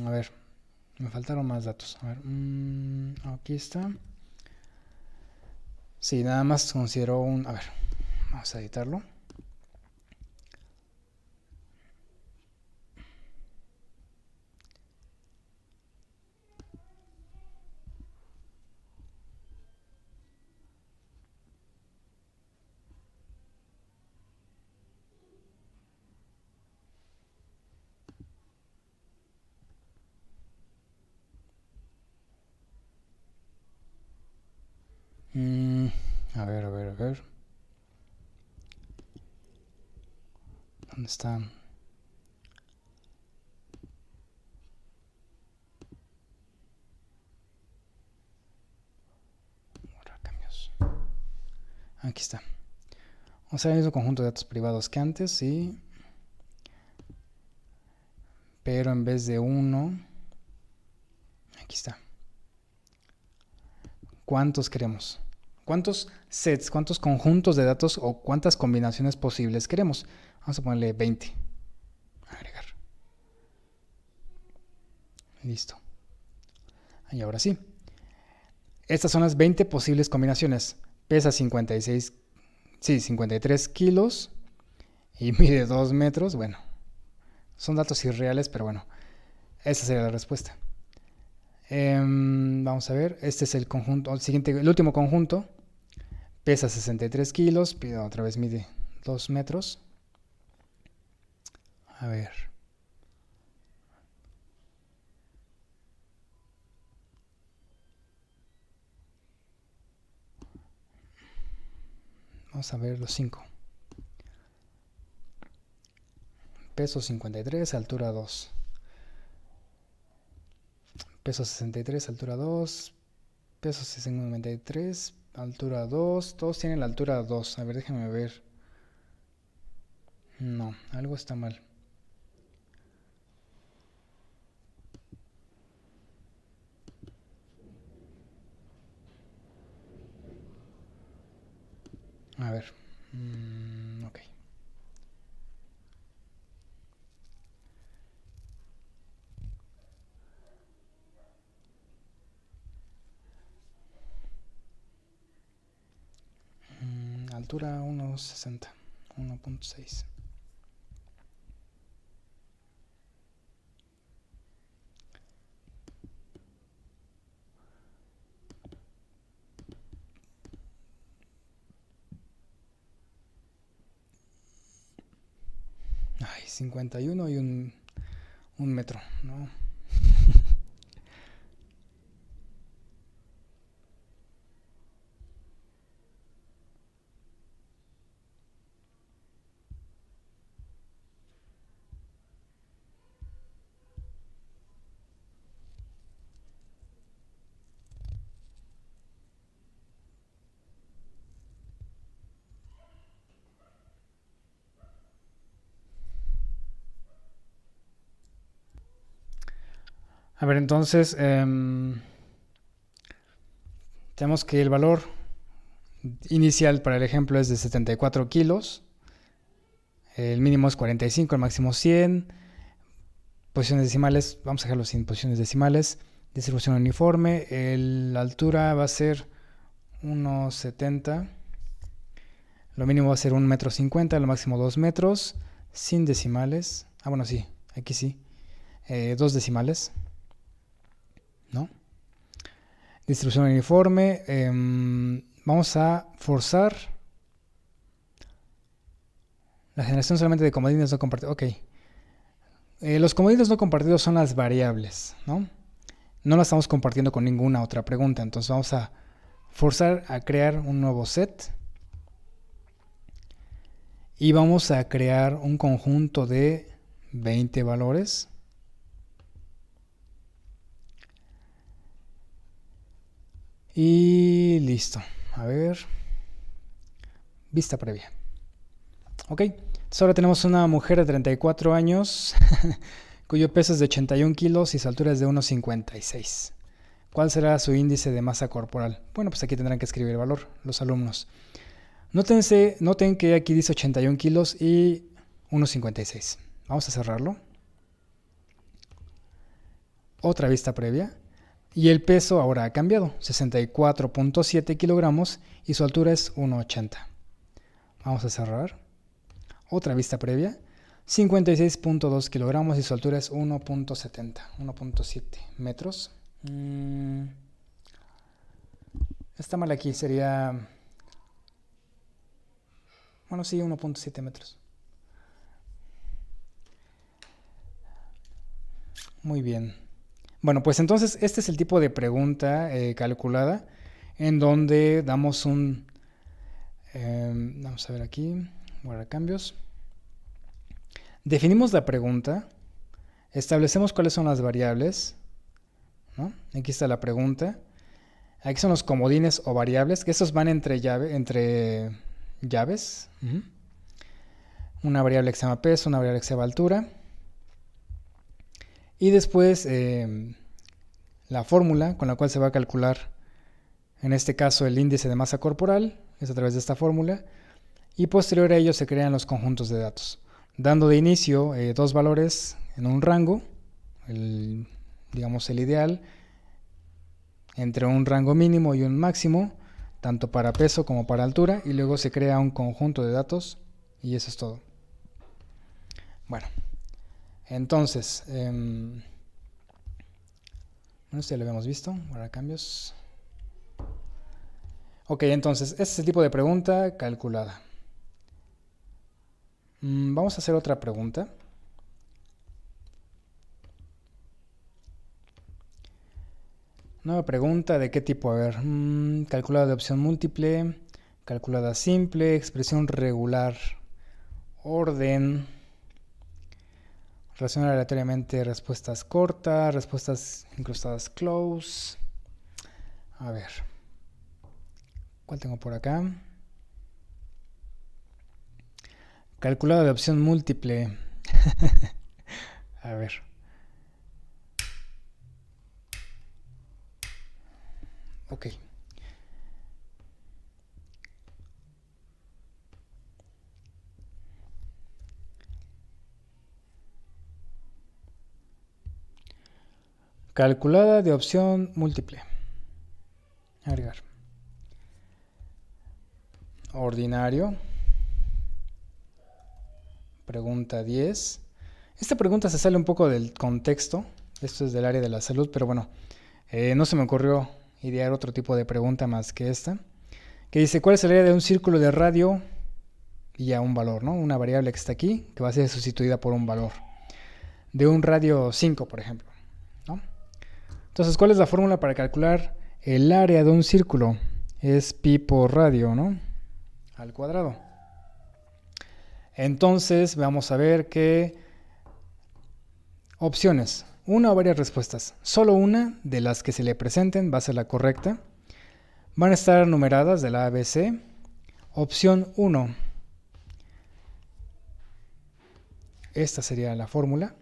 A ver, me faltaron más datos. A ver, aquí está. Sí, nada más considero un... A ver, vamos a editarlo. A ver, a ver, a ver. ¿Dónde está? Borrar cambios. Aquí está. O sea, el mismo conjunto de datos privados que antes, sí. Pero en vez de uno, aquí está. ¿Cuántos queremos? ¿Cuántos sets, cuántos conjuntos de datos o cuántas combinaciones posibles queremos? Vamos a ponerle 20. Agregar. Listo. Y ahora sí. Estas son las 20 posibles combinaciones. Pesa 53 kilos y mide 2 metros. Bueno, son datos irreales, pero bueno, esa sería la respuesta. Vamos a ver, este es el conjunto, el último conjunto. Pesa 63 kilos, otra vez mide 2 metros. A ver. Vamos a ver los 5. Peso 53, altura 2. Peso 63, altura 2. Peso 93, altura 2. Todos tienen la altura 2. A ver, déjenme ver. No, algo está mal. A ver. Ok. Altura 1.60. 1.6. Ay, 51 y un metro, ¿no? A ver, entonces, tenemos que el valor inicial para el ejemplo es de 74 kilos. El mínimo es 45, el máximo 100. Posiciones decimales, vamos a dejarlo sin posiciones decimales. Distribución uniforme. La altura va a ser 1,70. Lo mínimo va a ser 1,50 m, lo máximo 2 metros. Sin decimales. Ah, bueno, sí, aquí sí. 2 decimales. ¿No? Distribución uniforme. Vamos a forzar la generación solamente de comodines no compartidos. Ok. Los comodines no compartidos son las variables, ¿no? No las estamos compartiendo con ninguna otra pregunta. Entonces vamos a forzar a crear un nuevo set. Y vamos a crear un conjunto de 20 valores. Y listo. A ver. Vista previa. Ok. Entonces ahora tenemos una mujer de 34 años cuyo peso es de 81 kilos y su altura es de 1,56. ¿Cuál será su índice de masa corporal? Bueno, pues aquí tendrán que escribir el valor los alumnos. Noten que aquí dice 81 kilos y 1,56. Vamos a cerrarlo. Otra vista previa. Y el peso ahora ha cambiado. 64,7 kilogramos y su altura es 1,80. Vamos a cerrar. Otra vista previa. 56,2 kilogramos y su altura es 1,70. 1,7 metros. Está mal aquí, sería... Bueno, sí, 1,7 metros. Muy bien. Bueno, pues entonces este es el tipo de pregunta calculada en donde damos un... vamos a ver aquí, guardar cambios. Definimos la pregunta, establecemos cuáles son las variables, ¿no? Aquí está la pregunta. Aquí son los comodines o variables, que estos van entre llaves. Una variable que se llama peso, una variable que se llama altura. Y después la fórmula con la cual se va a calcular, en este caso, el índice de masa corporal, es a través de esta fórmula. Y posterior a ello se crean los conjuntos de datos, dando de inicio dos valores en un rango, digamos el ideal, entre un rango mínimo y un máximo, tanto para peso como para altura, y luego se crea un conjunto de datos y eso es todo. Bueno, entonces, bueno, esto ya lo habíamos visto, ahora cambios. Ok, entonces, este es el tipo de pregunta calculada. Vamos a hacer otra pregunta. Nueva pregunta, ¿de qué tipo? A ver, calculada de opción múltiple, calculada simple, expresión regular, orden, relacionar aleatoriamente respuestas cortas, respuestas incrustadas close. A ver, ¿cuál tengo por acá? Calculada de opción múltiple. A ver. Ok. Calculada de opción múltiple. Agregar. Ordinario. Pregunta 10. Esta pregunta se sale un poco del contexto. Esto es del área de la salud, pero bueno, no se me ocurrió idear otro tipo de pregunta más que esta. Que dice, ¿cuál es el área de un círculo de radio? Y ya un valor, ¿no? Una variable que está aquí, que va a ser sustituida por un valor. De un radio 5, por ejemplo, ¿no? Entonces, ¿cuál es la fórmula para calcular el área de un círculo? Es pi por radio, ¿no? Al cuadrado. Entonces, vamos a ver qué opciones. Una o varias respuestas. Solo una de las que se le presenten va a ser la correcta. Van a estar numeradas de la A a B, C. Opción 1. Esta sería la fórmula.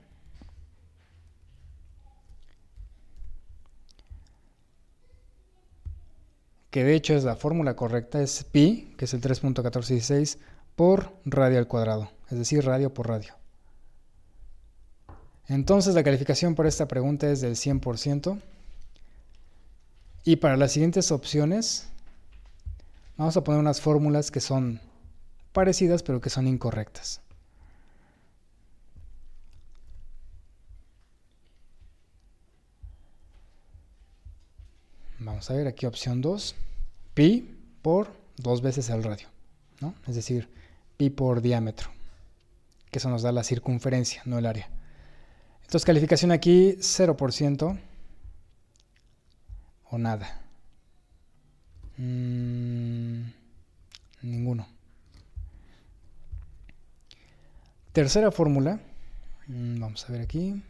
que de hecho es la fórmula correcta, es pi, que es el 3.1416, por radio al cuadrado, es decir, radio por radio. Entonces la calificación para esta pregunta es del 100%. Y para las siguientes opciones, vamos a poner unas fórmulas que son parecidas, pero que son incorrectas. Vamos a ver aquí opción 2, pi por 2 veces el radio, ¿no? Es decir, pi por diámetro, que eso nos da la circunferencia, no el área. Entonces calificación aquí 0% o nada. Ninguno. Tercera fórmula, vamos a ver aquí.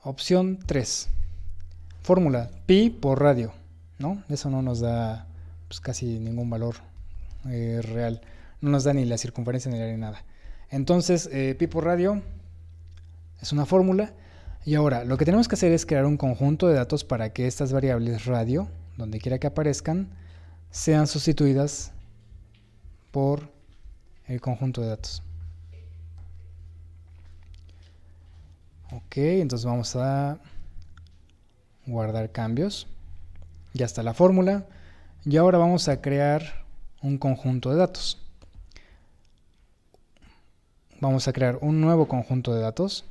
Opción 3. Fórmula pi por radio, ¿no? Eso no nos da pues, casi ningún valor real. No nos da ni la circunferencia ni el área ni nada. Entonces, pi por radio es una fórmula. Y ahora, lo que tenemos que hacer es crear un conjunto de datos para que estas variables radio, donde quiera que aparezcan, sean sustituidas por el conjunto de datos. Ok, entonces vamos a guardar cambios. Ya está la fórmula. Y ahora vamos a crear un conjunto de datos. Vamos a crear un nuevo conjunto de datos.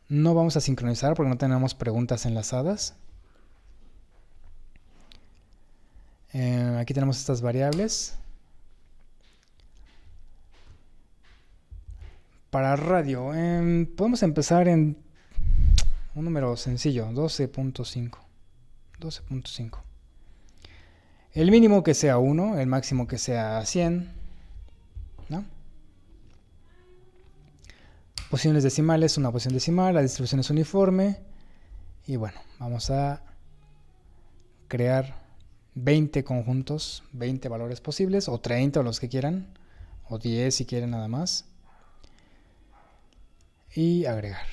No vamos a sincronizar porque no tenemos preguntas enlazadas. Aquí tenemos estas variables. Para radio, podemos empezar en un número sencillo, 12.5. 12.5. El mínimo que sea 1, el máximo que sea 100, ¿no? Posiciones decimales, una posición decimal, la distribución es uniforme. Y bueno, vamos a crear 20 conjuntos, 20 valores posibles, o 30 o los que quieran, o 10 si quieren nada más. Y agregar.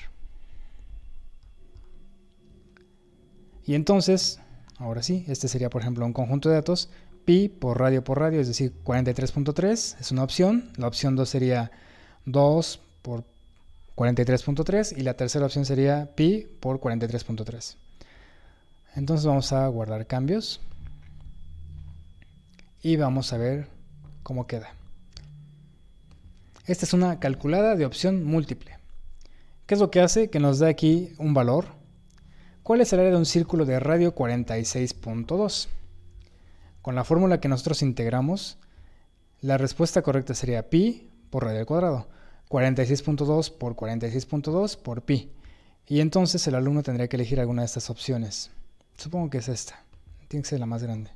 Y entonces, ahora sí, este sería por ejemplo un conjunto de datos, pi por radio, es decir, 43.3 es una opción. La opción 2 sería 2 por 43.3 y la tercera opción sería pi por 43.3. Entonces vamos a guardar cambios y vamos a ver cómo queda. Esta es una calculada de opción múltiple. ¿Qué es lo que hace? Que nos da aquí un valor. ¿Cuál es el área de un círculo de radio 46.2? Con la fórmula que nosotros integramos, la respuesta correcta sería pi por radio al cuadrado. 46.2 por 46.2 por pi. Y entonces el alumno tendría que elegir alguna de estas opciones. Supongo que es esta. Tiene que ser la más grande.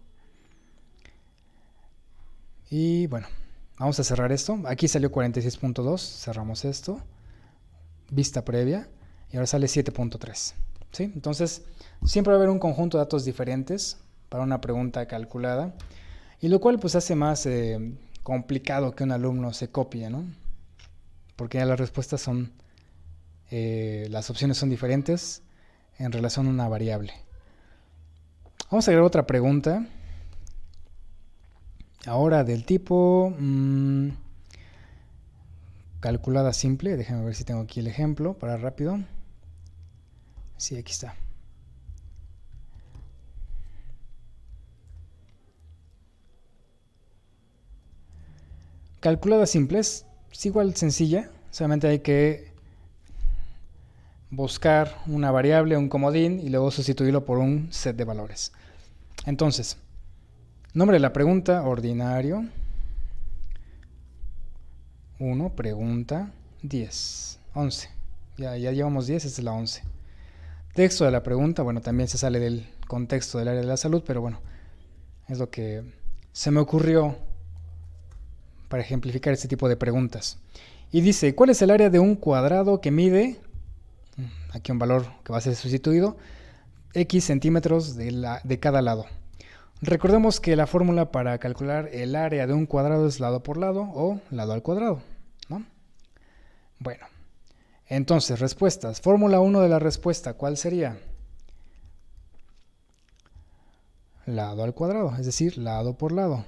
Y bueno, vamos a cerrar esto. Aquí salió 46.2. Cerramos esto. Vista previa. Y ahora sale 7.3. ¿Sí? Entonces, siempre va a haber un conjunto de datos diferentes para una pregunta calculada. Y lo cual pues hace más complicado que un alumno se copie, ¿no? Porque ya las respuestas son, las opciones son diferentes en relación a una variable. Vamos a agregar otra pregunta. Ahora del tipo calculada simple. Déjenme ver si tengo aquí el ejemplo para rápido. Sí, aquí está. Calculada simple es igual sencilla, solamente hay que buscar una variable, un comodín y luego sustituirlo por un set de valores. Entonces, nombre de la pregunta, ordinario. 1, pregunta, 10, 11. Ya llevamos 10, esta es la 11. Texto de la pregunta, bueno, también se sale del contexto del área de la salud, pero bueno, es lo que se me ocurrió para ejemplificar este tipo de preguntas. Y dice, ¿cuál es el área de un cuadrado que mide, aquí un valor que va a ser sustituido, x centímetros de cada lado? Recordemos que la fórmula para calcular el área de un cuadrado es lado por lado o lado al cuadrado, ¿no? Bueno, Entonces, respuestas. Fórmula 1 de la respuesta, ¿cuál sería? Lado al cuadrado, es decir, lado por lado.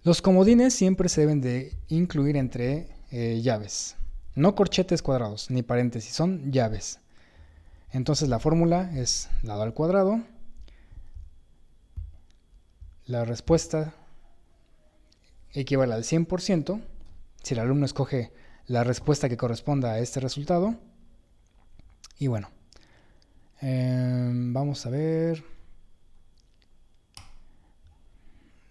Los comodines siempre se deben de incluir entre llaves. No corchetes cuadrados, ni paréntesis, son llaves. Entonces la fórmula es lado al cuadrado. La respuesta equivale al 100% si el alumno escoge la respuesta que corresponda a este resultado. Y bueno, vamos a ver.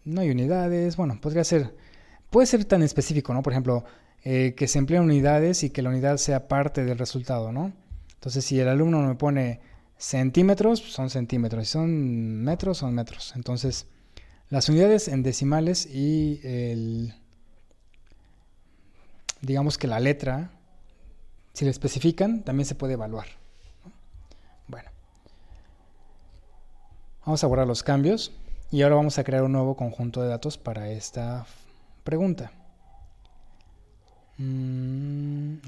No hay unidades. Bueno, puede ser tan específico, ¿no? Por ejemplo, que se empleen unidades y que la unidad sea parte del resultado, ¿no? Entonces, si el alumno me pone centímetros, son centímetros. Si son metros, son metros. Entonces, las unidades en decimales y digamos que la letra, si le especifican, también se puede evaluar, ¿no? Bueno, vamos a borrar los cambios y ahora vamos a crear un nuevo conjunto de datos para esta pregunta.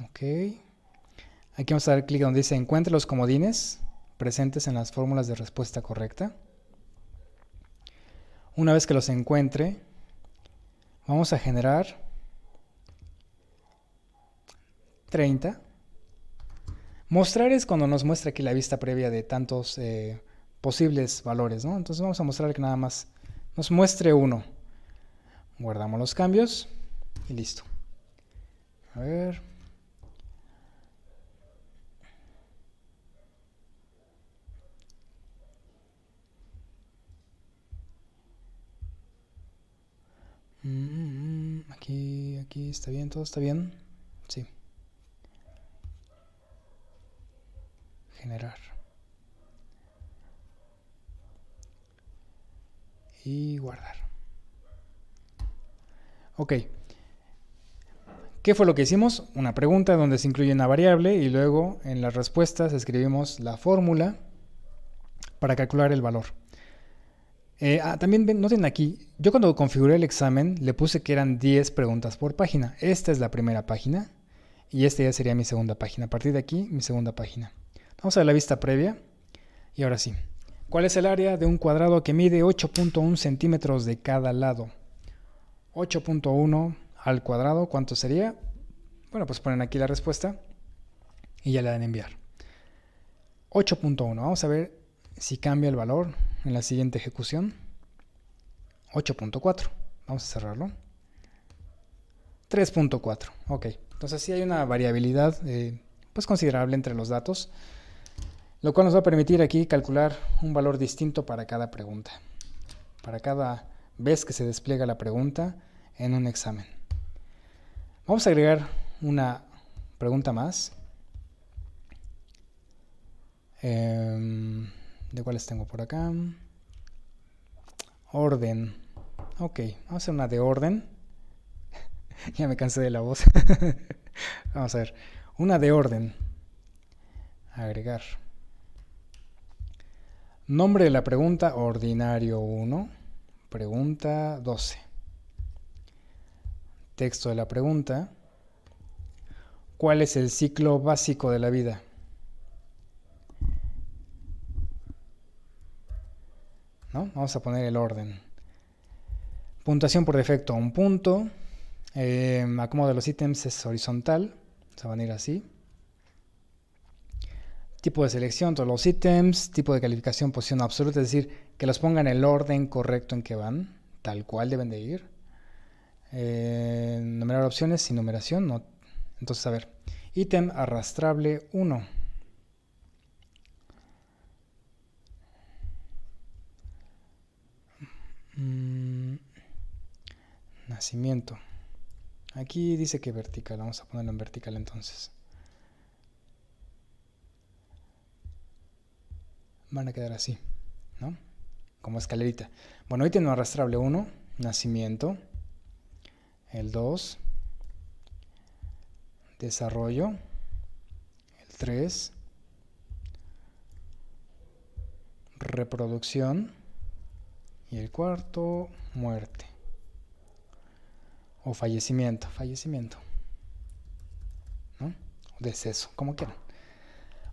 Ok. Aquí vamos a dar clic donde dice encuentre los comodines presentes en las fórmulas de respuesta correcta. Una vez que los encuentre, vamos a generar 30. Mostrar es cuando nos muestra aquí la vista previa de tantos posibles valores, ¿no? Entonces vamos a mostrar que nada más nos muestre uno. Guardamos los cambios y listo. A ver. Aquí está bien, todo está bien. Sí. Generar. Y guardar. Ok. ¿Qué fue lo que hicimos? Una pregunta donde se incluye una variable y luego en las respuestas escribimos la fórmula para calcular el valor. También noten aquí, yo cuando configuré el examen le puse que eran 10 preguntas por página. Esta es la primera página y esta ya sería mi segunda página. A partir de aquí, mi segunda página. Vamos a ver la vista previa y ahora sí. ¿Cuál es el área de un cuadrado que mide 8.1 centímetros de cada lado? 8.1 al cuadrado, ¿cuánto sería? Bueno, pues ponen aquí la respuesta y ya le dan a enviar. 8.1, vamos a ver si cambia el valor en la siguiente ejecución. 8.4, vamos a cerrarlo. 3.4, ok. Entonces sí hay una variabilidad pues considerable entre los datos, lo cual nos va a permitir aquí calcular un valor distinto para cada pregunta, para cada vez que se despliega la pregunta en un examen. Vamos a agregar una pregunta más. ¿De cuáles tengo por acá? Orden. Ok, vamos a hacer una de orden. Ya me cansé de la voz. Vamos a ver. Una de orden. Agregar. Nombre de la pregunta, ordinario 1. Pregunta 12. Texto de la pregunta. ¿Cuál es el ciclo básico de la vida? ¿No? Vamos a poner el orden. Puntuación por defecto, un punto. Acomodo de los ítems es horizontal. Se van a ir así. Tipo de selección, todos los ítems. Tipo de calificación, posición absoluta, es decir, que los pongan en el orden correcto en que van, tal cual deben de ir. Numerar opciones sin numeración, no. Entonces, a ver, ítem arrastrable 1. Nacimiento. Aquí dice que vertical, vamos a ponerlo en vertical entonces. Van a quedar así, ¿no? Como escalerita. Bueno, ítem arrastrable 1, nacimiento. El 2, desarrollo. El 3, reproducción. Y el cuarto, muerte. O fallecimiento. deceso, como quieran.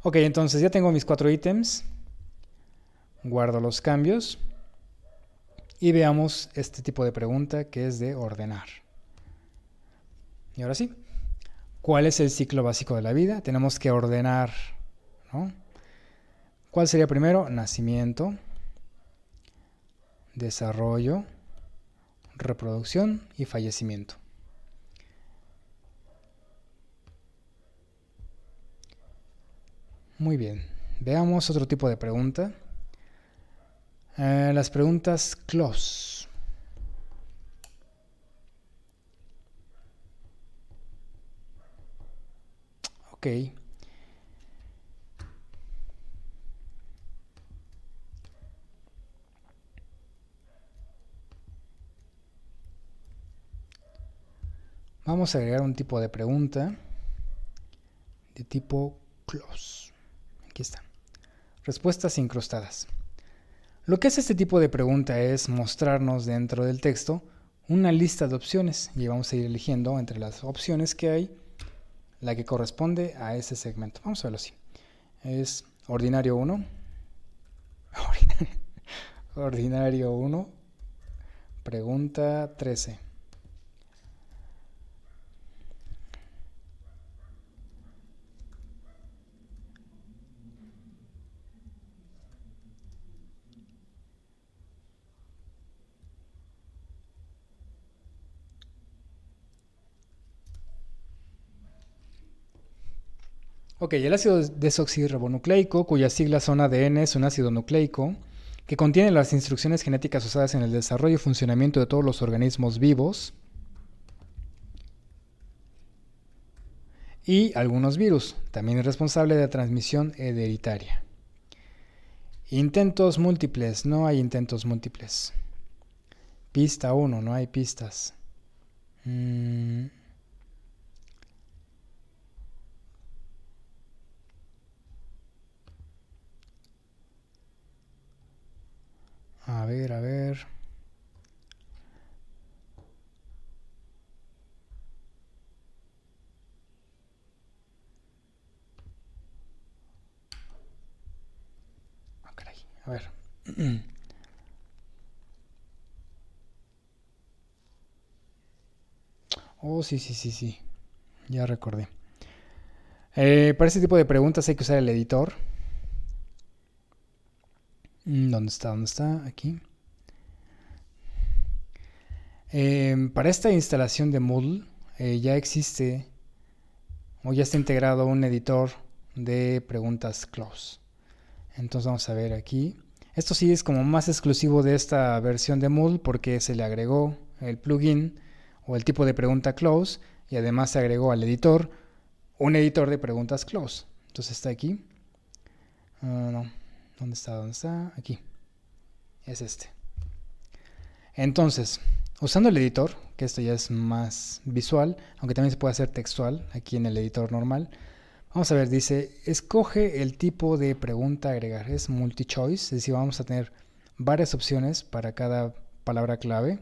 Ok, entonces ya tengo mis 4 ítems. Guardo los cambios. Y veamos este tipo de pregunta que es de ordenar. Y ahora sí, ¿cuál es el ciclo básico de la vida? Tenemos que ordenar, ¿no? ¿Cuál sería primero? Nacimiento, desarrollo, reproducción y fallecimiento. Muy bien, veamos otro tipo de pregunta. Las preguntas clause. Ok. Vamos a agregar un tipo de pregunta de tipo clause. Aquí está. Respuestas incrustadas. Lo que hace este tipo de pregunta es mostrarnos dentro del texto una lista de opciones y vamos a ir eligiendo entre las opciones que hay la que corresponde a ese segmento. Vamos a verlo así. Es ordinario 1. Ordinario 1. Pregunta 13. Ok, el ácido desoxirribonucleico, cuyas siglas son ADN, es un ácido nucleico que contiene las instrucciones genéticas usadas en el desarrollo y funcionamiento de todos los organismos vivos y algunos virus. También es responsable de la transmisión hereditaria. Intentos múltiples, no hay intentos múltiples. Pista 1, no hay pistas. A ver, a ver. Oh, caray. A ver. Oh, sí, sí, sí, sí. Ya recordé. Para este tipo de preguntas hay que usar el editor. ¿Dónde está? ¿Dónde está? Aquí. Para esta instalación de Moodle ya existe o ya está integrado un editor de preguntas clause. Entonces vamos a ver aquí. Esto sí es como más exclusivo de esta versión de Moodle porque se le agregó el plugin o el tipo de pregunta clause y además se agregó al editor un editor de preguntas clause. Entonces está aquí. No. ¿Dónde está? ¿Dónde está? Aquí. Es este. Entonces, usando el editor, que esto ya es más visual, aunque también se puede hacer textual aquí en el editor normal. Vamos a ver, dice, escoge el tipo de pregunta a agregar. Es multi-choice, es decir, vamos a tener varias opciones para cada palabra clave.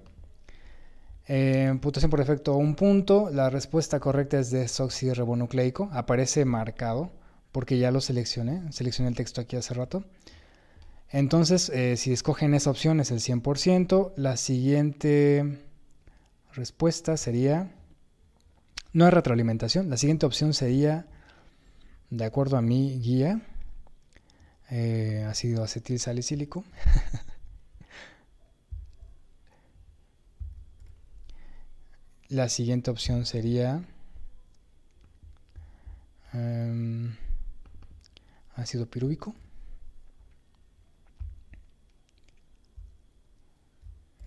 Puntuación por defecto 1 punto. La respuesta correcta es desoxirribonucleico. Aparece marcado porque ya lo seleccioné. Seleccioné el texto aquí hace rato. Entonces, si escogen esa opción es el 100%. La siguiente respuesta sería... No hay retroalimentación. La siguiente opción sería, de acuerdo a mi guía, ácido acetil salicílico. La siguiente opción sería ácido pirúvico.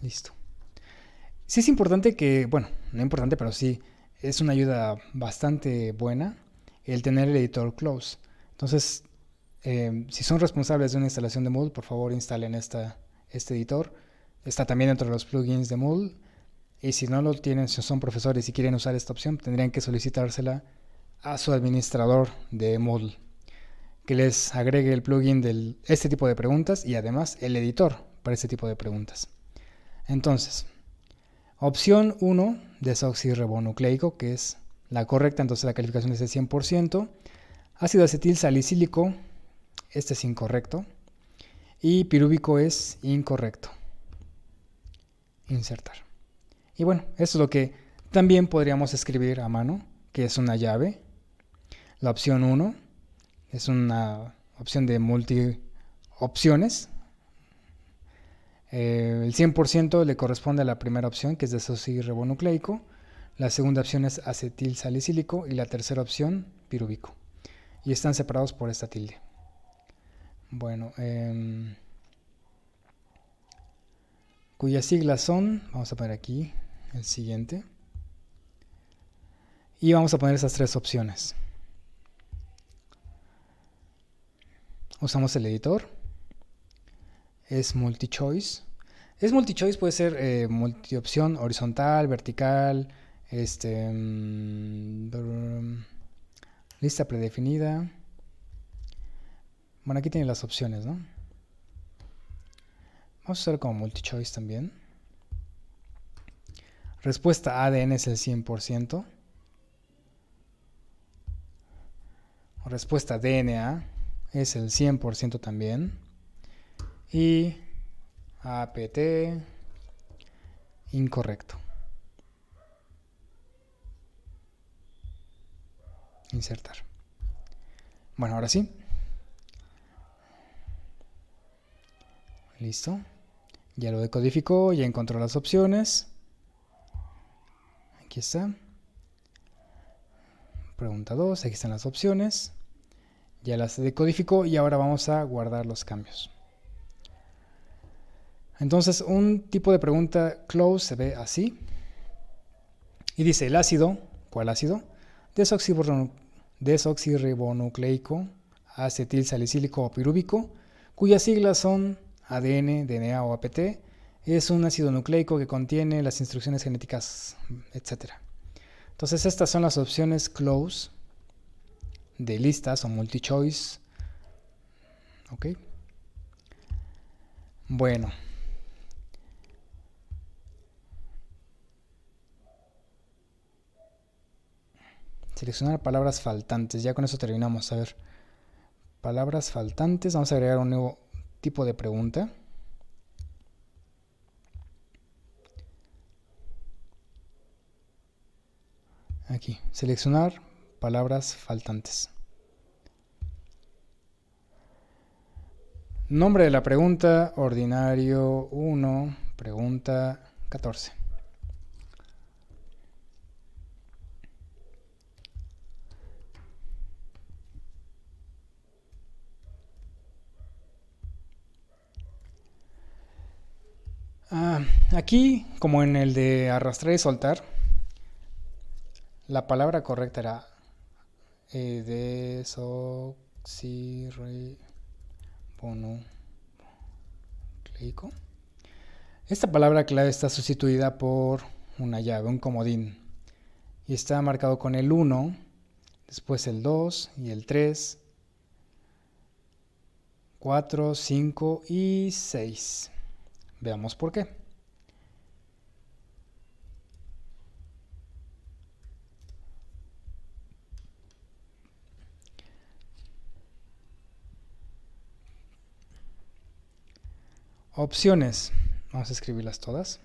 Listo. Sí es importante que, bueno, no importante, pero sí es una ayuda bastante buena el tener el editor close. Entonces, si son responsables de una instalación de Moodle, por favor instalen este editor. Está también dentro de los plugins de Moodle. Y si no lo tienen, si son profesores y quieren usar esta opción, tendrían que solicitársela a su administrador de Moodle, que les agregue el plugin de este tipo de preguntas y además el editor para este tipo de preguntas. Entonces, opción 1, desoxirribonucleico, que es la correcta, entonces la calificación es de 100%. Ácido acetil salicílico, este es incorrecto. Y pirúvico es incorrecto. Insertar. Y bueno, eso es lo que también podríamos escribir a mano, que es una llave. La opción 1 es una opción de multi opciones. El 100% le corresponde a la primera opción, que es desoxirribonucleico. La segunda opción es acetil salicílico y la tercera opción, pirúvico. Y están separados por esta tilde. Bueno, cuyas siglas son, vamos a poner aquí el siguiente. Y vamos a poner esas tres opciones. Usamos el editor. Es multi-choice. Es multi-choice, puede ser multi-opción, horizontal, vertical, lista predefinida. Bueno, aquí tiene las opciones, ¿no? Vamos a usar como multi-choice también. Respuesta ADN es el 100%. Respuesta DNA es el 100% también. Y APT, incorrecto. Insertar. Bueno, ahora sí. Listo. Ya lo decodificó, ya encontró las opciones. Aquí está. Pregunta 2, aquí están las opciones. Ya las decodificó y ahora vamos a guardar los cambios. Entonces, un tipo de pregunta close se ve así. Y dice, el ácido, ¿cuál ácido? Desoxirribonucleico, acetil salicílico o pirúvico, cuyas siglas son ADN, DNA o APT, es un ácido nucleico que contiene las instrucciones genéticas, etc. Entonces, estas son las opciones close de listas o multi-choice. ¿Ok? Bueno. Seleccionar palabras faltantes. Ya con eso terminamos. A ver. Palabras faltantes. Vamos a agregar un nuevo tipo de pregunta. Aquí. Seleccionar palabras faltantes. Nombre de la pregunta. Ordinario 1. Pregunta 14. Aquí, como en el de arrastrar y soltar, la palabra correcta era desoxirribonucleico. Esta palabra clave está sustituida por una llave, un comodín. Y está marcado con el 1, después el 2 y el 3, 4, 5 y 6. Veamos por qué. Opciones. Vamos a escribirlas todas.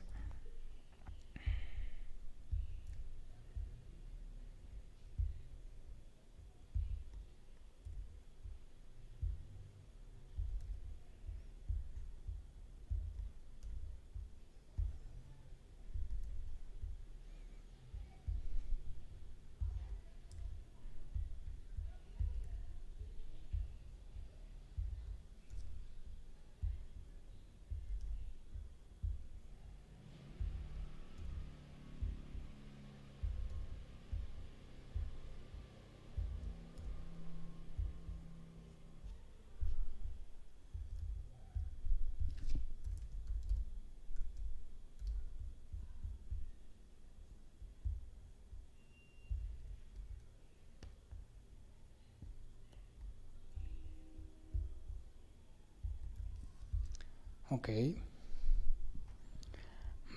Ok.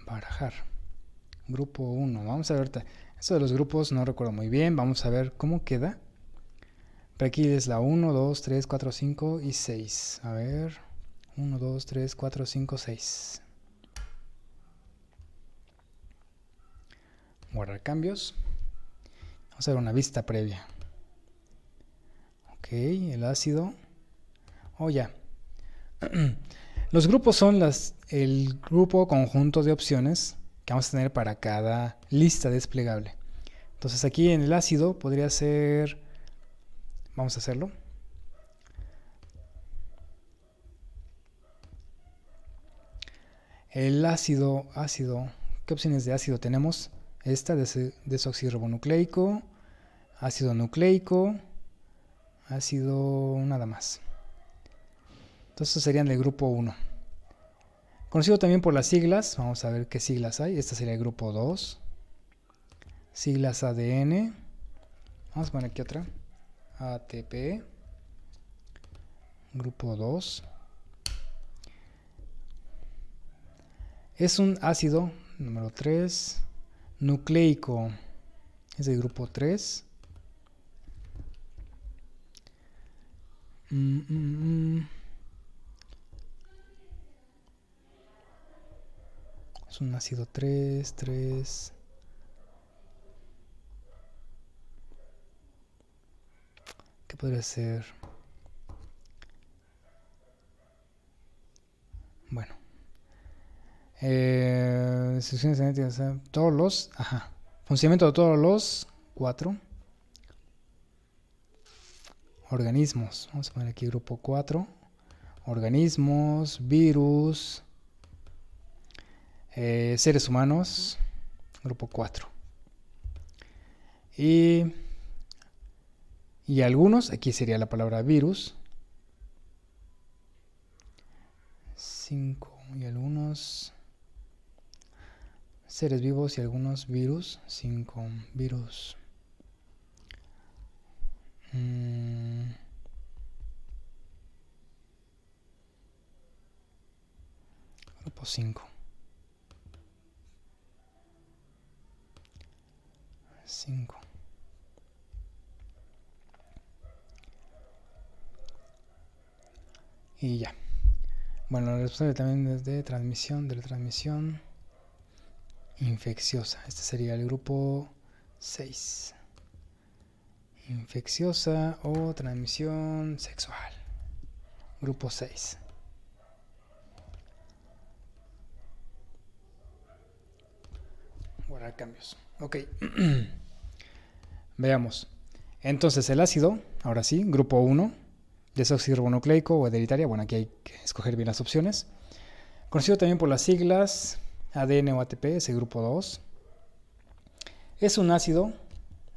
Barajar. Grupo 1. Vamos a ver ahorita. Esto de los grupos no recuerdo muy bien. Vamos a ver cómo queda. Pero aquí es la 1, 2, 3, 4, 5 y 6. A ver. 1, 2, 3, 4, 5, 6. Guardar cambios. Vamos a ver una vista previa. Ok, el ácido. Oh, ya. Los grupos son el grupo conjunto de opciones que vamos a tener para cada lista desplegable. Entonces aquí en el ácido podría ser... Vamos a hacerlo. El ácido, ¿qué opciones de ácido tenemos? Esta, desoxirribonucleico, ácido nucleico, ácido nada más. Entonces serían del grupo 1. Conocido también por las siglas, vamos a ver qué siglas hay. Esta sería el grupo 2. Siglas ADN. Vamos a poner aquí otra. ATP. Grupo 2. Es un ácido número 3. Nucleico. Es del grupo 3. Es un ácido 3, 3. ¿Qué podría ser? Bueno. Instrucciones genéticas. Todos los. Ajá. Funcionamiento de todos los 4 organismos. Vamos a poner aquí grupo 4. Organismos, virus, seres humanos, grupo 4. Y algunos, aquí sería la palabra virus. 5. Y algunos seres vivos y algunos virus. 5 virus. Grupo 5. 5. Y ya. Bueno, el responsable también es de la transmisión infecciosa. Este sería el grupo 6. Infecciosa o transmisión sexual. Grupo 6. Guardar cambios. Ok. Veamos. Entonces el ácido, ahora sí, grupo 1, desoxirribonucleico o hereditaria. Bueno, aquí hay que escoger bien las opciones. Conocido también por las siglas ADN o ATP, es el grupo 2. Es un ácido,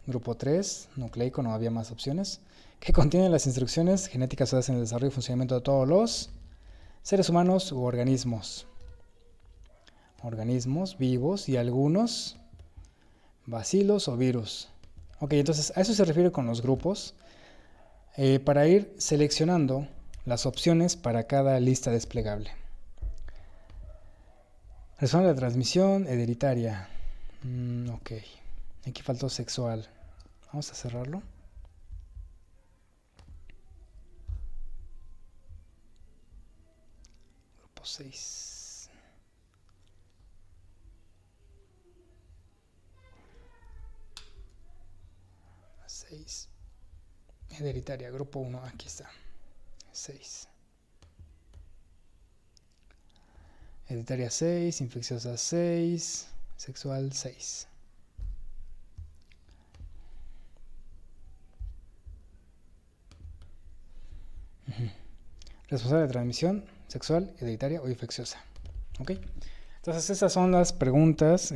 grupo 3, nucleico, no había más opciones, que contiene las instrucciones genéticas usadas en el desarrollo y funcionamiento de todos los seres humanos u organismos. Organismos vivos y algunos bacilos o virus. Ok, entonces a eso se refiere con los grupos, para ir seleccionando las opciones para cada lista desplegable. Respuesta de transmisión hereditaria. Ok, aquí faltó sexual. Vamos a cerrarlo. Grupo 6. 6. Hereditaria, grupo 1, aquí está. 6. Hereditaria 6, infecciosa 6, sexual 6. Responsable de transmisión sexual, hereditaria o infecciosa. ¿Ok? Entonces esas son las preguntas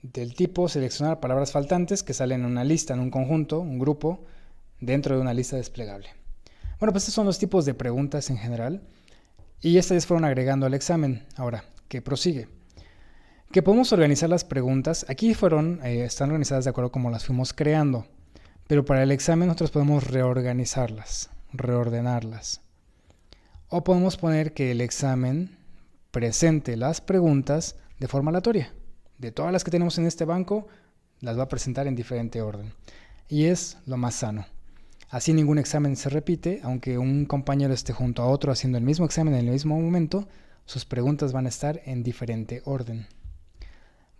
del tipo seleccionar palabras faltantes que salen en una lista, en un conjunto, un grupo, dentro de una lista desplegable. Bueno, pues estos son los tipos de preguntas en general y estas fueron agregando al examen. Ahora, ¿qué prosigue? Que podemos organizar las preguntas. Aquí están organizadas de acuerdo a cómo las fuimos creando, pero para el examen nosotros podemos reorganizarlas, reordenarlas. O podemos poner que el examen presente las preguntas de forma aleatoria. De todas las que tenemos en este banco, las va a presentar en diferente orden. Y es lo más sano. Así ningún examen se repite, aunque un compañero esté junto a otro haciendo el mismo examen en el mismo momento, sus preguntas van a estar en diferente orden.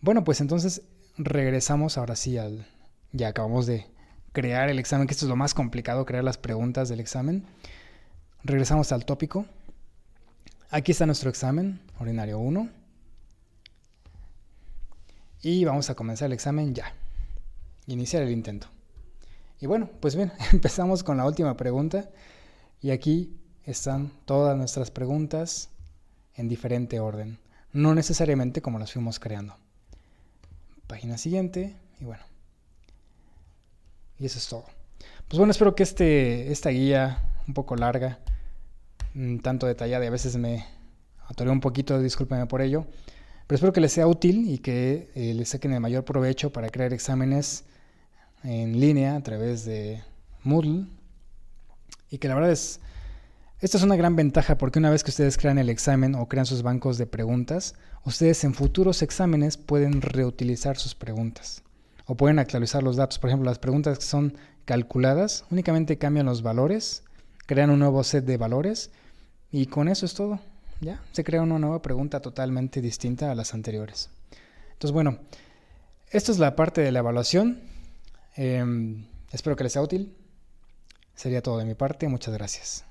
Bueno, pues entonces regresamos ahora sí al... Ya acabamos de crear el examen, que esto es lo más complicado, crear las preguntas del examen. Regresamos al tópico. Aquí está nuestro examen, ordinario 1. Y vamos a comenzar el examen ya. Iniciar el intento. Y bueno, pues bien, empezamos con la última pregunta. Y aquí están todas nuestras preguntas en diferente orden. No necesariamente como las fuimos creando. Página siguiente. Y bueno. Y eso es todo. Pues bueno, espero que esta guía un poco larga, tanto detallada, y a veces me atoré un poquito, discúlpenme por ello, pero espero que les sea útil y que les saquen el mayor provecho para crear exámenes en línea a través de Moodle. Y que la verdad esta es una gran ventaja, porque una vez que ustedes crean el examen o crean sus bancos de preguntas, ustedes en futuros exámenes pueden reutilizar sus preguntas o pueden actualizar los datos. Por ejemplo, las preguntas que son calculadas únicamente cambian los valores, crean un nuevo set de valores y con eso es todo. Ya se crea una nueva pregunta totalmente distinta a las anteriores. Entonces, bueno, esto es la parte de la evaluación. Espero que les sea útil. Sería todo de mi parte. Muchas gracias.